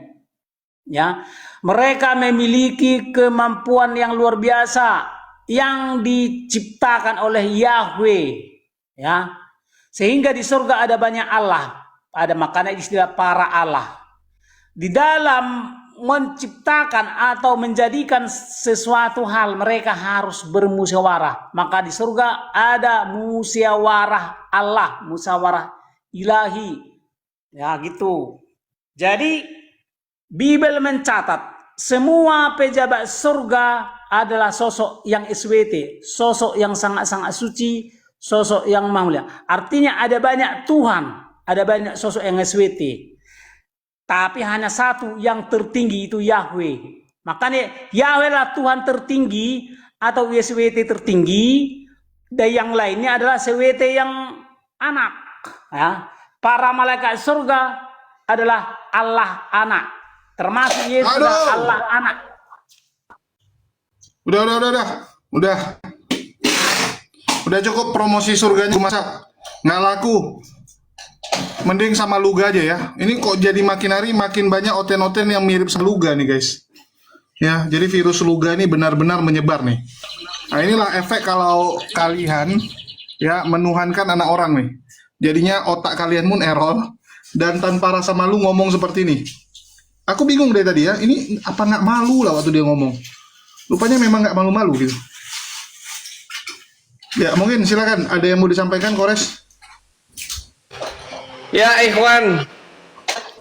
Ya, mereka memiliki kemampuan yang luar biasa yang diciptakan oleh Yahweh. Ya, sehingga di surga ada banyak Allah. Ada makanya istilah para Allah. Di dalam menciptakan atau menjadikan sesuatu hal mereka harus bermusyawarah. Maka di surga ada musyawarah Allah, musyawarah ilahi. Ya gitu. Jadi Bible mencatat semua pejabat surga adalah sosok yang SWT, sosok yang sangat-sangat suci, sosok yang mulia. Artinya ada banyak Tuhan, ada banyak sosok yang SWT. Tapi hanya satu yang tertinggi itu Yahweh. Makanya Yahweh lah Tuhan tertinggi atau SWT tertinggi. Dan yang lainnya adalah SWT yang anak. Ya. Para malaikat surga adalah Allah anak. Termasuk Yesus Allah anak. Udah cukup promosi surganya masa nggak laku. Mending sama Luga aja ya. Ini kok jadi makin hari makin banyak oten-oten yang mirip sama Luga nih guys. Ya, jadi virus Luga ini benar-benar menyebar nih. Nah inilah efek kalau kalian ya menuhankan anak orang nih. Jadinya otak kalian pun error dan tanpa rasa malu ngomong seperti ini. Aku bingung dari tadi ya. Ini apa nggak malu lah waktu dia ngomong. Rupanya memang nggak malu-malu gitu. Ya mungkin silakan ada yang mau disampaikan Kores. Ya Ikhwan,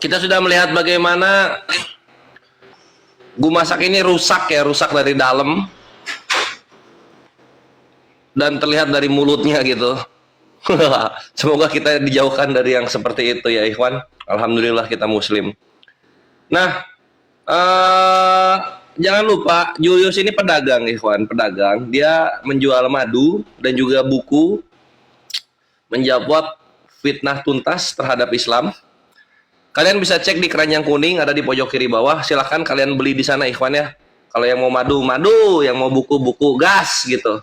kita sudah melihat bagaimana Gumasak ini rusak dari dalam dan terlihat dari mulutnya gitu. Semoga kita dijauhkan dari yang seperti itu ya Ikhwan. Alhamdulillah kita muslim. Nah, jangan lupa Julius ini pedagang Ikhwan, pedagang. Dia menjual madu dan juga buku menjawab fitnah tuntas terhadap Islam. Kalian bisa cek di keranjang kuning ada di pojok kiri bawah. Silahkan kalian beli di sana Ikhwan ya. Kalau yang mau madu, yang mau buku gas gitu.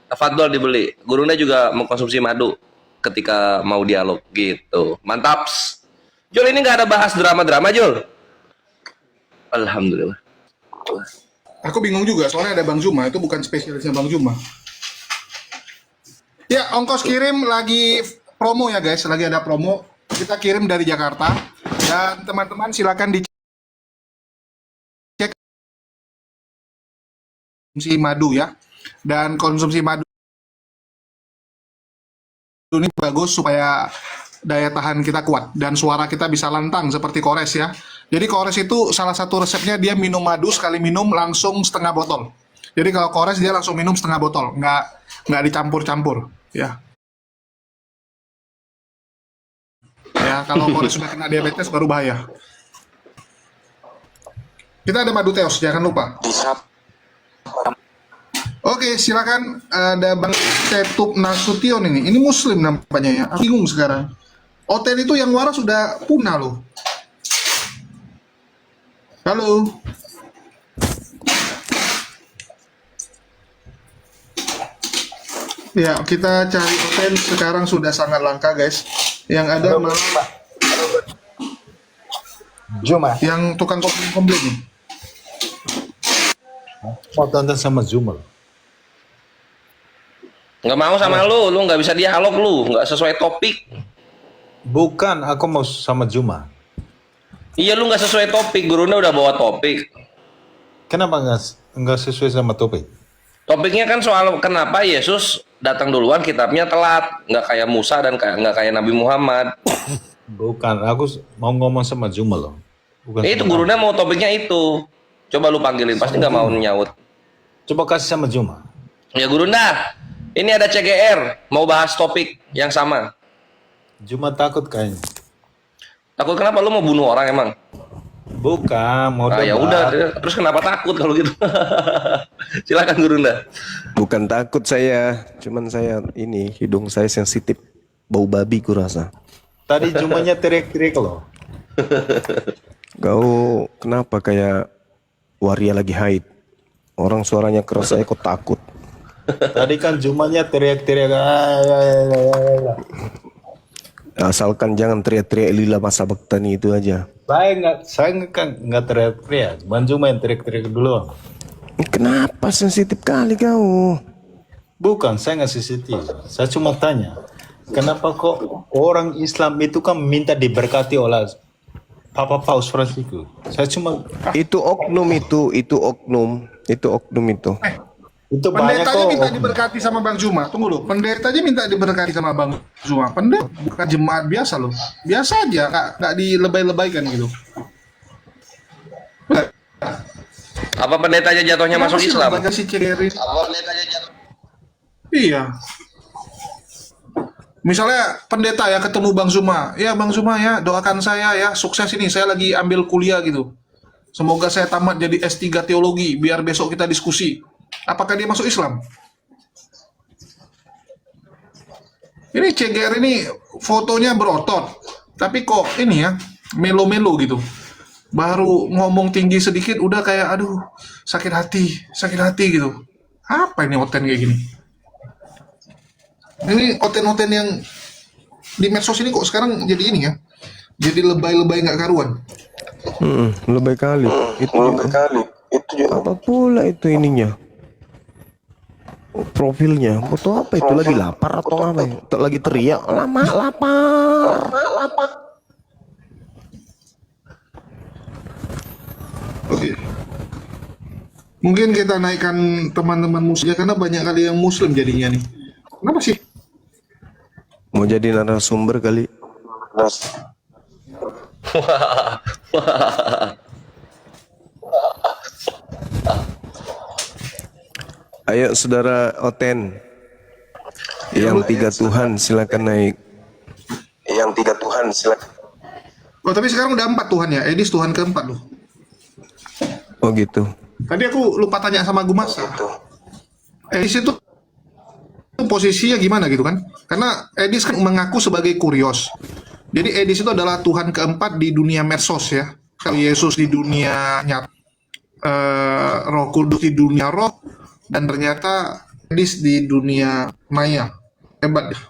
Tafadhol dibeli. Gurunya juga mengkonsumsi madu ketika mau dialog gitu. Mantap. Jul ini nggak ada bahas drama-drama Jul. Alhamdulillah. Aku bingung juga soalnya ada Bang Zuma, itu bukan spesialisnya Bang Zuma. Ya, ongkos kirim lagi promo ya guys, lagi ada promo. Kita kirim dari Jakarta dan teman-teman silakan dicek konsumsi madu ya. Dan konsumsi madu ini bagus supaya daya tahan kita kuat dan suara kita bisa lantang seperti Kores ya. Jadi Kores itu salah satu resepnya dia minum madu sekali minum langsung setengah botol. Jadi kalau Kores dia langsung minum setengah botol, nggak dicampur-campur ya. Ya, kalau Kores sudah kena diabetes baru bahaya. Kita ada madu teos, jangan lupa. Oke, silakan ada Bang Cetup Nasution ini. Ini muslim nampaknya ya. Aku bingung sekarang. Hotel itu yang waras sudah punah loh. Halo. Ya, kita cari hotel sekarang sudah sangat langka guys. Yang ada malah Juma. yang tukang komplit nih. Mau tonton sama Zuma. Nggak mau sama lu nggak bisa dialog lu, nggak sesuai topik. Bukan, aku mau sama Zuma. Iya lu nggak sesuai topik, gurunya udah bawa topik. Kenapa nggak sesuai sama topik? Topiknya kan soal kenapa Yesus datang duluan, kitabnya telat, nggak kayak Musa dan nggak kayak Nabi Muhammad. Bukan, aku mau ngomong sama Juma loh. Bukan Itu sama gurunya mau topiknya itu. Coba lu panggilin, pasti nggak mau nyaut. kamu. Coba kasih sama Juma. Ya Gurunda, ini ada CGR, mau bahas topik yang sama. Juma takut kayaknya. Takut kenapa? Lu mau bunuh orang emang? Bukan, mau Nah, ya debat. udah, terus kenapa takut kalau gitu? Silakan Gurunda. Bukan takut saya, cuman saya ini hidung saya sensitif, bau babi kurasa. Tadi Jumanya teriak-teriak loh. Kau kenapa kayak waria lagi haid? Orang suaranya keras, saya kok takut. Tadi kan Jumanya teriak-teriak. Asalkan jangan teriak-teriak lila masa baktani itu aja. Saya nggak teriak-teriak. Bang Juma yang teriak-teriak dulu. Kenapa sensitif kali kau? Bukan, saya nggak sensitif. Saya cuma tanya, kenapa kok orang Islam itu kan minta diberkati oleh Papa Paus Franciscus? Saya cuma Itu oknum itu oknum itu. itu banyak Pendetanya kok. minta diberkati sama Bang Zuma. Tunggu dulu, pendetanya minta diberkati sama Bang Zuma. Pendeta bukan jemaat biasa loh. Biasa aja, nggak dilebay-lebaykan gitu. Apa pendetanya jatuhnya Kenapa masuk sih Islam? lembaga si CGRI? Iya. Misalnya pendeta ya ketemu Bang Zuma. Ya Bang Zuma ya, doakan saya ya, sukses ini. Saya lagi ambil kuliah gitu. Semoga saya tamat jadi S3 teologi, biar besok kita diskusi. Apakah dia masuk Islam? Ini CGR ini fotonya berotot. Tapi kok ini ya, melo-melo gitu. Baru ngomong tinggi sedikit udah kayak aduh sakit hati gitu. Apa ini oten kayak gini? Ini oten-oten yang di medsos ini kok sekarang jadi ini ya, jadi lebay-lebay nggak karuan. Lebih kali. Itu apa pula itu ininya? Profilnya foto apa itu, lagi lapar atau apa ya? Lagi teriak lapar. Oke. Mungkin kita naikkan teman-teman muslim karena banyak kali yang muslim jadinya nih. Kenapa sih? Mau jadi narasumber kali. Ayo saudara Oten, yang tiga Tuhan silakan naik. Oh tapi sekarang udah 4 Tuhan ya. Edis Tuhan keempat loh. Oh gitu. Tadi aku lupa tanya sama Gumasa. Edis itu posisinya gimana gitu kan? Karena Edis kan mengaku sebagai kurios. Jadi Edis itu adalah Tuhan keempat di dunia medsos ya. Kalau Yesus di dunia nyata, Roh Kudus di dunia roh, dan ternyata Edis di dunia maya. Hebat ya.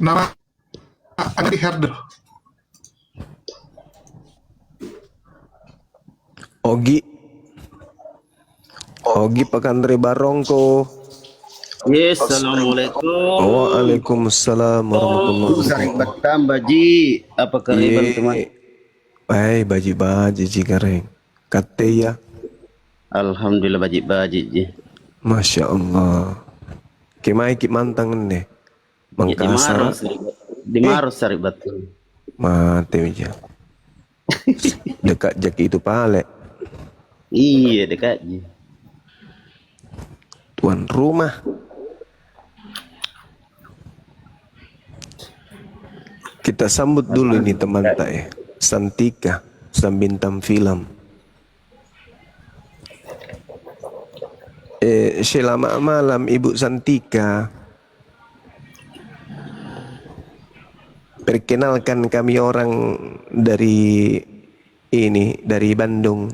Nama ada di Herder. Ogi Pakandre Barongko. Yes, assalamualaikum. Waalaikumsalam warahmatullahi wabarakatuh. Batam Baji, apa kabar teman? Hai baji cikareng. Kate ya. Alhamdulillah baji ji. Masya Allah. Kemai ki mantang ne. Mangkasar. Di Maros sari betul. Mate aja. Dekat jaki itu pale. Iya dekat ji. Tuan rumah. Kita sambut dulu ini teman tak Santika, sang bintang film. Selamat malam Ibu Santika. Perkenalkan kami orang dari Bandung.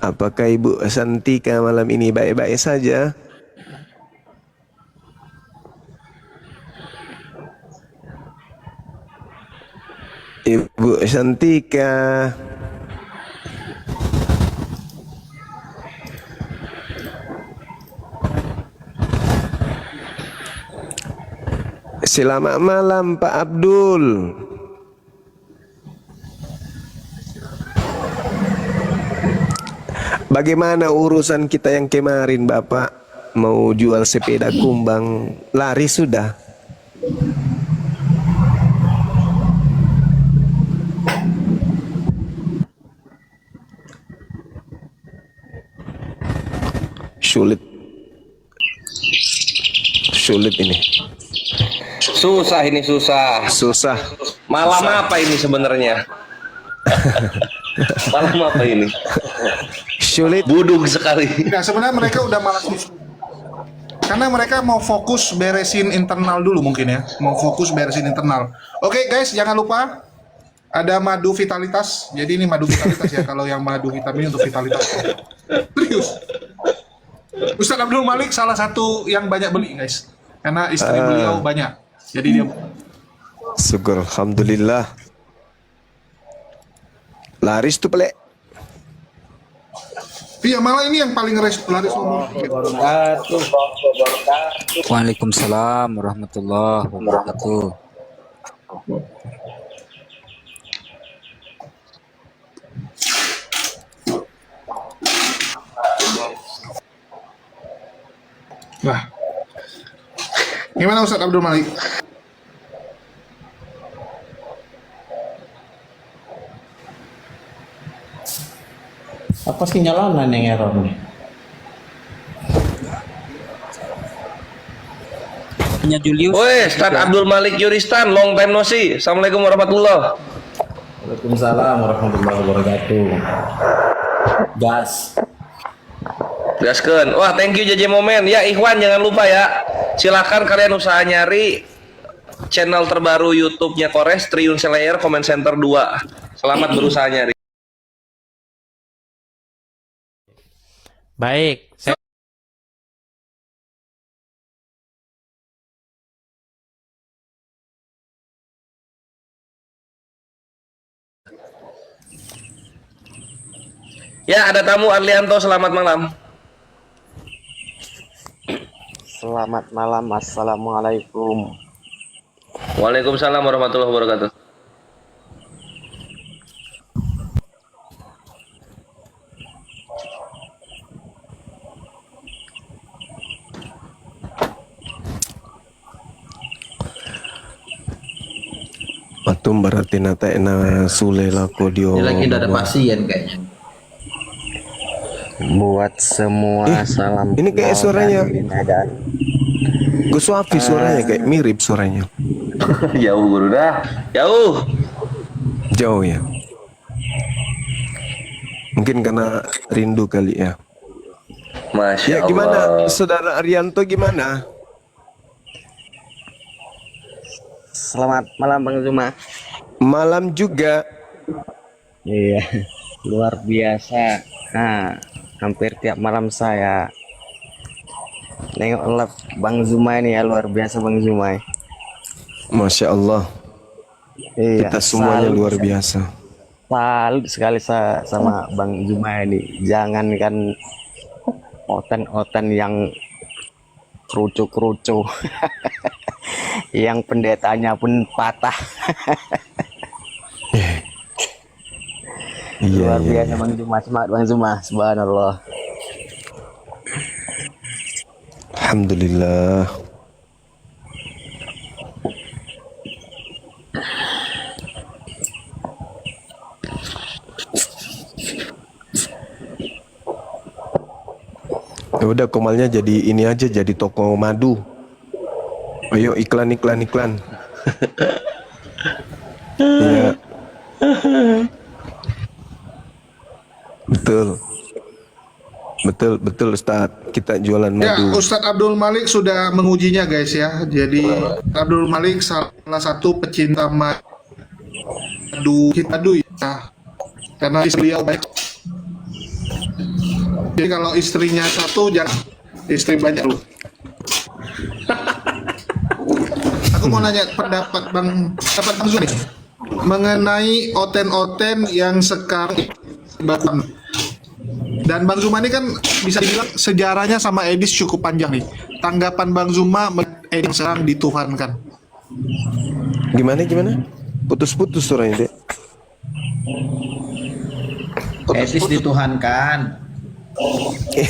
Apakah Ibu Santika malam ini baik-baik saja? Ibu Santika. Selamat malam Pak Abdul. Bagaimana urusan kita yang kemarin Bapak mau jual sepeda kumbang, laris sudah? Sulit ini. Susah ini, susah. Susah. Malam apa ini sebenarnya? Malam apa ini? Sulit. Buduk sekali. Nah, sebenarnya mereka udah malas diskusi. Karena mereka mau fokus beresin internal dulu mungkin ya. Mau fokus beresin internal. Oke guys, jangan lupa ada madu vitalitas. Jadi ini madu vitalitas ya. Kalau yang madu vitamin untuk vitalitas. Serius. Ustadz Abdul Malik salah satu yang banyak beli guys. Karena istri beliau banyak. Jadi dia Syukur, alhamdulillah. Laris tuh pelek. iya, malah ini yang paling laris umum. Waalaikumsalam warahmatullahi wabarakatuh. Nah, gimana Ustadz Abdul Malik? Apa sinyalanan yang error nih? Punya Julius. Woi, Ustaz Abdul Malik Yuristan, long time no see. Assalamualaikum warahmatullah. Waalaikumsalam warahmatullahi wabarakatuh. Gas. Gaskeun. Wah, thank you JJ Momen. Ya, Ikhwan jangan lupa ya. Silakan kalian usaha nyari channel terbaru YouTube-nya Kores, Triun Slayer Comment Center 2. Selamat berusaha nyari. Baik, Ya, ada tamu Arlianto, selamat malam. Selamat malam, assalamualaikum. Waalaikumsalam warahmatullahi wabarakatuh. Patum berarti nata ena sule lako dio. Ini lagi udah ada pasien kayaknya. Buat semua salam. Ini kayak suaranya dan Gus Wafi, suaranya kayak mirip suaranya. Jauh guru dah. Jauh. Jauh ya. Mungkin karena rindu kali ya. Masya Ya Allah. gimana Saudara Arianto gimana? selamat malam Bang Zuma. Malam juga. Iya, luar biasa. Nah, hampir tiap malam saya nengok live Bang Zuma ini ya, luar biasa Bang Zuma. Masya Allah. Iya, Kita semuanya salut, luar biasa. salut sekali saya sama Bang Zuma ini. Jangankan oten-oten yang kerucu-kerucu, yang pendetanya pun patah. Iya, Luar biasa Bang Zuma, semangat Bang Zuma, subhanallah. Alhamdulillah. Ya udah, Komalnya jadi ini aja, jadi toko madu. Ayo iklan. Iya. Betul Ustaz. Kita jualan Ya, madu. Ustadz Abdul Malik sudah mengujinya guys ya. Jadi Abdul Malik salah satu pecinta madu ya. Karena istri beliau banyak. Jadi kalau istrinya satu, jangan istri banyak lu. Aku mau nanya pendapat Bang Zul nih mengenai oten-oten yang sekarang bahkan. Dan Bang Zuma ini kan bisa dibilang sejarahnya sama Edis cukup panjang nih. Tanggapan Bang Zuma Edis sekarang dituhankan. Gimana? Putus-putus suaranya, Dek. Edis dituhankan.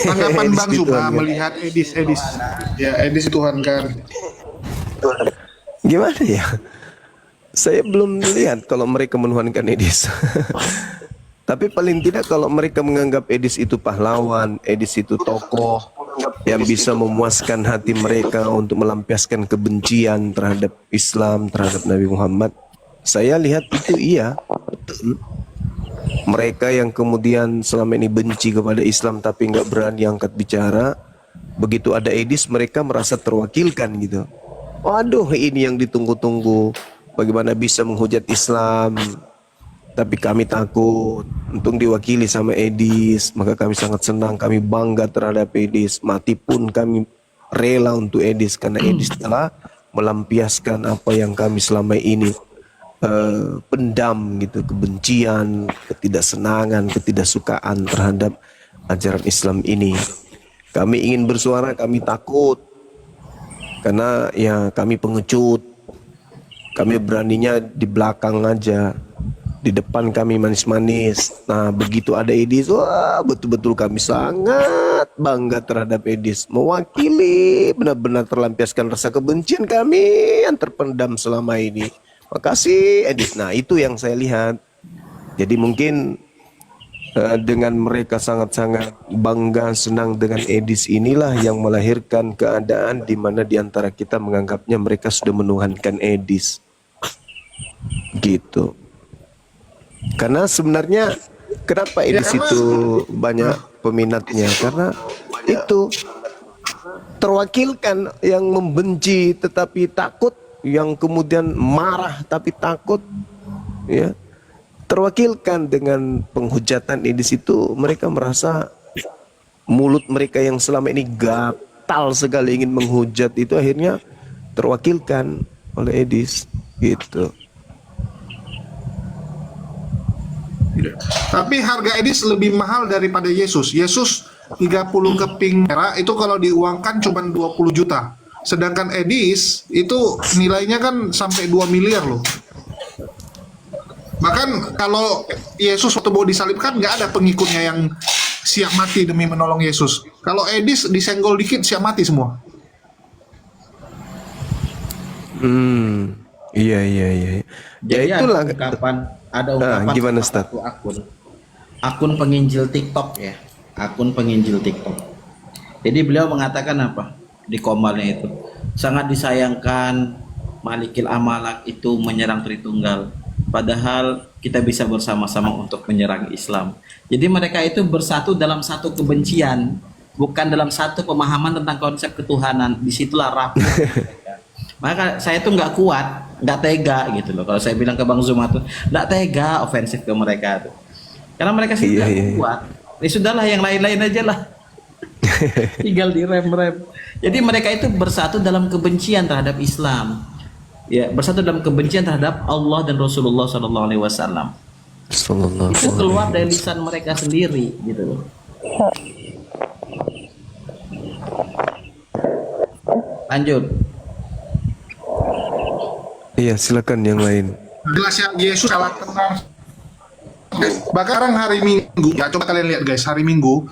Tanggapan Edis Bang gitu Zuma kan. melihat Edis. Ya, Edis Tuhan kan. Gimana ya? Saya belum lihat kalau mereka menuhankan Edis. Tapi paling tidak kalau mereka menganggap Edis itu pahlawan, Edis itu tokoh yang bisa memuaskan hati mereka untuk melampiaskan kebencian terhadap Islam, terhadap Nabi Muhammad, saya lihat itu iya, betul. Mereka yang kemudian selama ini benci kepada Islam tapi nggak berani angkat bicara, begitu ada Edis mereka merasa terwakilkan gitu. Waduh, ini yang ditunggu-tunggu. Bagaimana bisa menghujat Islam? Tapi kami takut untuk diwakili sama Edis. Maka kami sangat senang, kami bangga terhadap Edis. Mati pun kami rela untuk Edis, karena Edis telah melampiaskan apa yang kami selama ini pendam gitu, kebencian, ketidaksenangan, ketidaksukaan terhadap ajaran Islam ini. Kami ingin bersuara, kami takut karena ya kami pengecut. Kami beraninya di belakang aja, di depan kami manis-manis. Nah begitu ada Edis, wah betul-betul kami sangat bangga terhadap Edis, mewakili benar-benar terlampiaskan rasa kebencian kami yang terpendam selama ini. Makasih Edis. Nah itu yang saya lihat. Jadi mungkin dengan mereka sangat-sangat bangga, senang dengan Edis inilah yang melahirkan keadaan di mana di antara kita menganggapnya mereka sudah menuhankan Edis. Gitu. Karena sebenarnya kenapa Edis itu banyak peminatnya? Karena itu terwakilkan yang membenci tetapi takut, yang kemudian marah tapi takut, ya. Terwakilkan dengan penghujatan Edis itu, mereka merasa mulut mereka yang selama ini gatal sekali ingin menghujat itu akhirnya terwakilkan oleh Edis, gitu. Tapi harga Edis lebih mahal daripada Yesus. Yesus 30 keping perak itu kalau diuangkan cuma 20 juta. Sedangkan Edis itu nilainya kan sampai 2 miliar loh. Bahkan kalau Yesus waktu mau disalibkan nggak ada pengikutnya yang siap mati demi menolong Yesus. Kalau Edis disenggol dikit siap mati semua. Iya. Ya Jadi itulah. ada ungkapan gimana, salah Ustaz? satu akun penginjil TikTok ya, akun penginjil TikTok. Jadi beliau mengatakan apa di komalnya itu, sangat disayangkan Malikil Amalak itu menyerang Tritunggal, padahal kita bisa bersama-sama untuk menyerang Islam. Jadi mereka itu bersatu dalam satu kebencian, bukan dalam satu pemahaman tentang konsep ketuhanan. Disitulah rapuh mereka. Maka saya tuh nggak kuat, nggak tega gitu loh. Kalau saya bilang ke Bang Zuma tuh nggak tega ofensif ke mereka tuh, karena mereka sih nggak kuat. Ya sudahlah, yang lain-lain aja lah. Tinggal direm-rem. Jadi mereka itu bersatu dalam kebencian terhadap Islam, ya, bersatu dalam kebencian terhadap Allah dan Rasulullah SAW. Itu keluar dari lisan mereka sendiri gitu loh. Lanjut. Iya, silakan yang lain. Jelas ya, Yesus salah kenal. Bahkan orang hari Minggu, ya coba kalian lihat guys, hari Minggu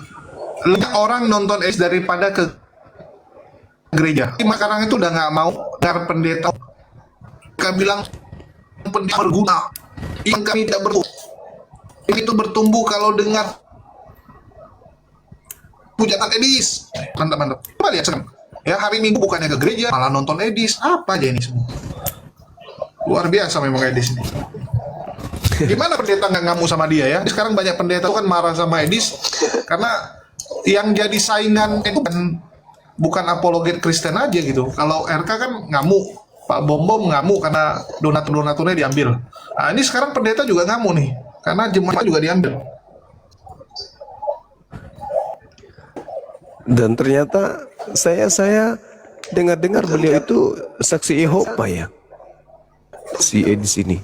lebih orang nonton Edis daripada ke gereja. Sekarang itu udah nggak mau dengar pendeta. Mereka bilang pendeta berguna, yang kami tidak bertumbuh. Itu bertumbuh kalau dengar hujatan Edis. Mantap. Coba lihat sekarang. Ya hari Minggu bukannya ke gereja, malah nonton Edis. Apa aja ini semua? Luar biasa memang Edis ini. Gimana pendeta nggak ngamuk sama dia ya? Sekarang banyak pendeta tuh kan marah sama Edis karena yang jadi saingan itu kan bukan apologet Kristen aja gitu. Kalau RK kan ngamuk, Pak Bom ngamuk karena donaturnya diambil. Nah ini sekarang pendeta juga ngamuk nih karena jemaat juga diambil. Dan ternyata saya dengar beliau itu saksi Yehova ya, si Edis ini.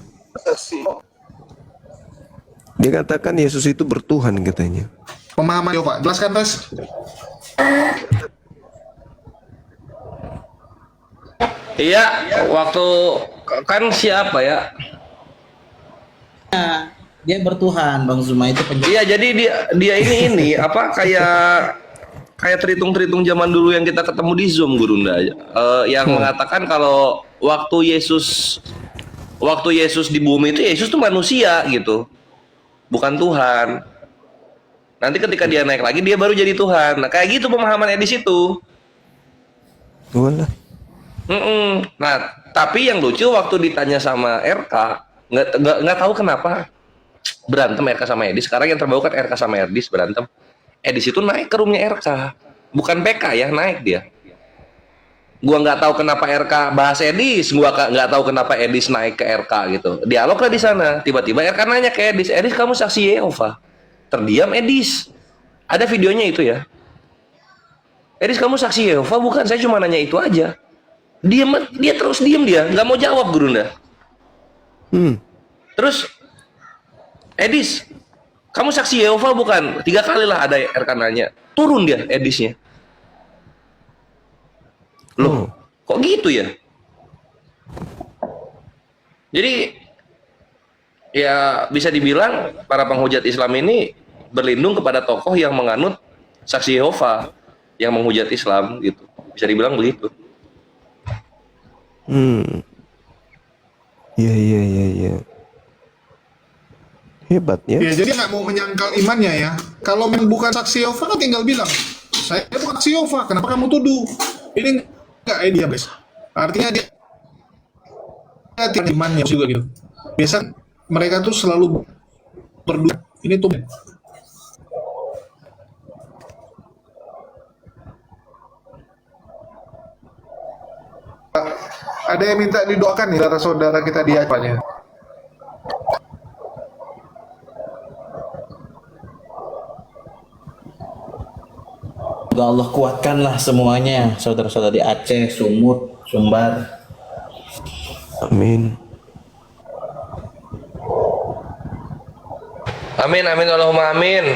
Dia katakan Yesus itu bertuhan katanya. Pemahaman Pak, jelaskan Res. Iya, waktu kan siapa ya? Dia bertuhan, Bang Zuma itu penjahat. Iya, jadi dia ini apa kayak terhitung zaman dulu yang kita ketemu di Zoom, Gurunda, yang mengatakan kalau waktu Yesus di bumi itu Yesus tuh manusia gitu, bukan Tuhan. Nanti ketika dia naik lagi dia baru jadi Tuhan. Nah, kayak gitu pemahaman Edis itu. Walah. Nah, tapi yang lucu waktu ditanya sama RK, nggak tahu kenapa berantem RK sama Edis. Sekarang yang terbaru kan RK sama Edis berantem. Edis itu naik ke roomnya RK, bukan PK ya, naik dia. Gua nggak tahu kenapa RK bahas Edis, gua nggak tahu kenapa Edis naik ke RK gitu. Dialog lah di sana. Tiba-tiba RK nanya ke Edis, Edis kamu saksi Yehova? Terdiam Edis. Ada videonya itu ya. Edis kamu saksi Yehova? Bukan, saya cuma nanya itu aja. Dia terus diem, dia nggak mau jawab, Gurunda. Terus Edis, kamu saksi Yehova bukan? 3 kali lah ada RK nanya. Turun dia Edisnya. Loh, kok gitu ya? Jadi ya bisa dibilang para penghujat Islam ini berlindung kepada tokoh yang menganut saksi Yehova yang menghujat Islam gitu. Bisa dibilang begitu. Iya. Hebat ya. Ya, jadi nggak mau menyangkal imannya ya. Kalau memang bukan saksi Yehova kan tinggal bilang, saya bukan saksi Yehova, kenapa kamu tuduh? Ini nggak dia, Bes. Artinya dia tidak imannya juga gitu. Biasa mereka tuh selalu berdua. Ini tuh ada yang minta didoakan nih saudara kita di Aceh. Semoga Allah kuatkanlah semuanya, saudara-saudara di Aceh, Sumut, Sumbar. Amin. Amin, amin, Allahumma amin.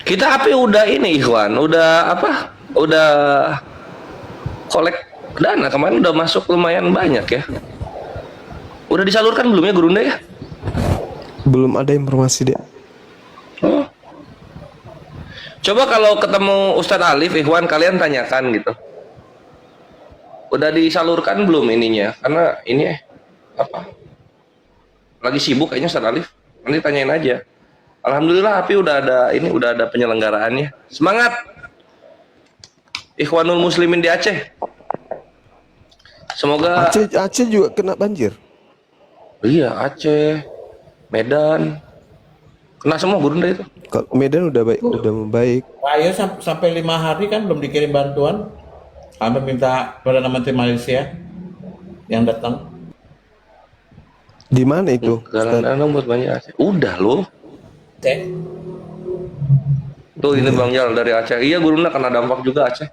Kita HP udah ini, Ikhwan, udah apa? Udah kolek dana kemarin, udah masuk lumayan banyak ya. Udah disalurkan belum ya, Gurunda ya? Belum ada informasi deh. Oh. Coba kalau ketemu Ustadz Alif, Ikhwan, kalian tanyakan gitu. Udah disalurkan belum ininya? Karena ini apa? Lagi sibuk kayaknya Ustadz Alif. Nanti tanyain aja. Alhamdulillah Api udah ada penyelenggaraannya. Semangat Ikhwanul Muslimin di Aceh. Semoga Aceh juga kena banjir. Iya, Aceh, Medan. Kena semua, Gurunda itu. Kalau Medan udah membaik. Ayo sampai 5 hari kan belum dikirim bantuan. Kami minta Perdana Menteri Malaysia yang datang. Di mana itu? Galang buat banyak Aceh. Udah loh. Tuh ini Bang Jal dari Aceh. Iya, Gurunda kena dampak juga Aceh.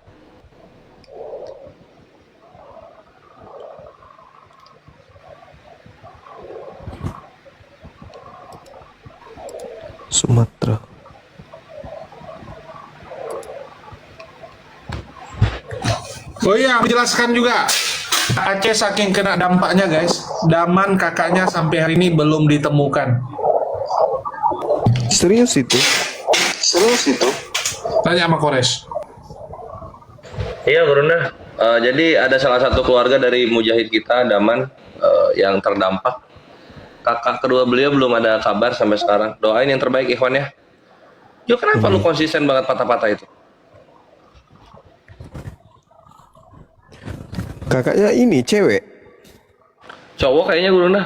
Sumatera. Oh iya, menjelaskan juga. Aceh saking kena dampaknya guys, Daman kakaknya sampai hari ini belum ditemukan. Serius itu? Tanya sama Kores. Iya, Gurunda. Jadi ada salah satu keluarga dari mujahid kita, Daman, yang terdampak. Kakak kedua beliau belum ada kabar sampai sekarang. Doain yang terbaik, Ikhwan ya. Yo, kenapa lu konsisten banget patah-patah itu? Kakaknya ini cewek. Cowok kayaknya, Gurunda.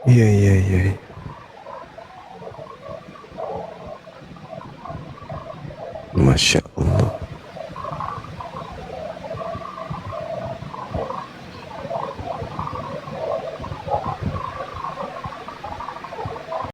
Iya. Masya Allah.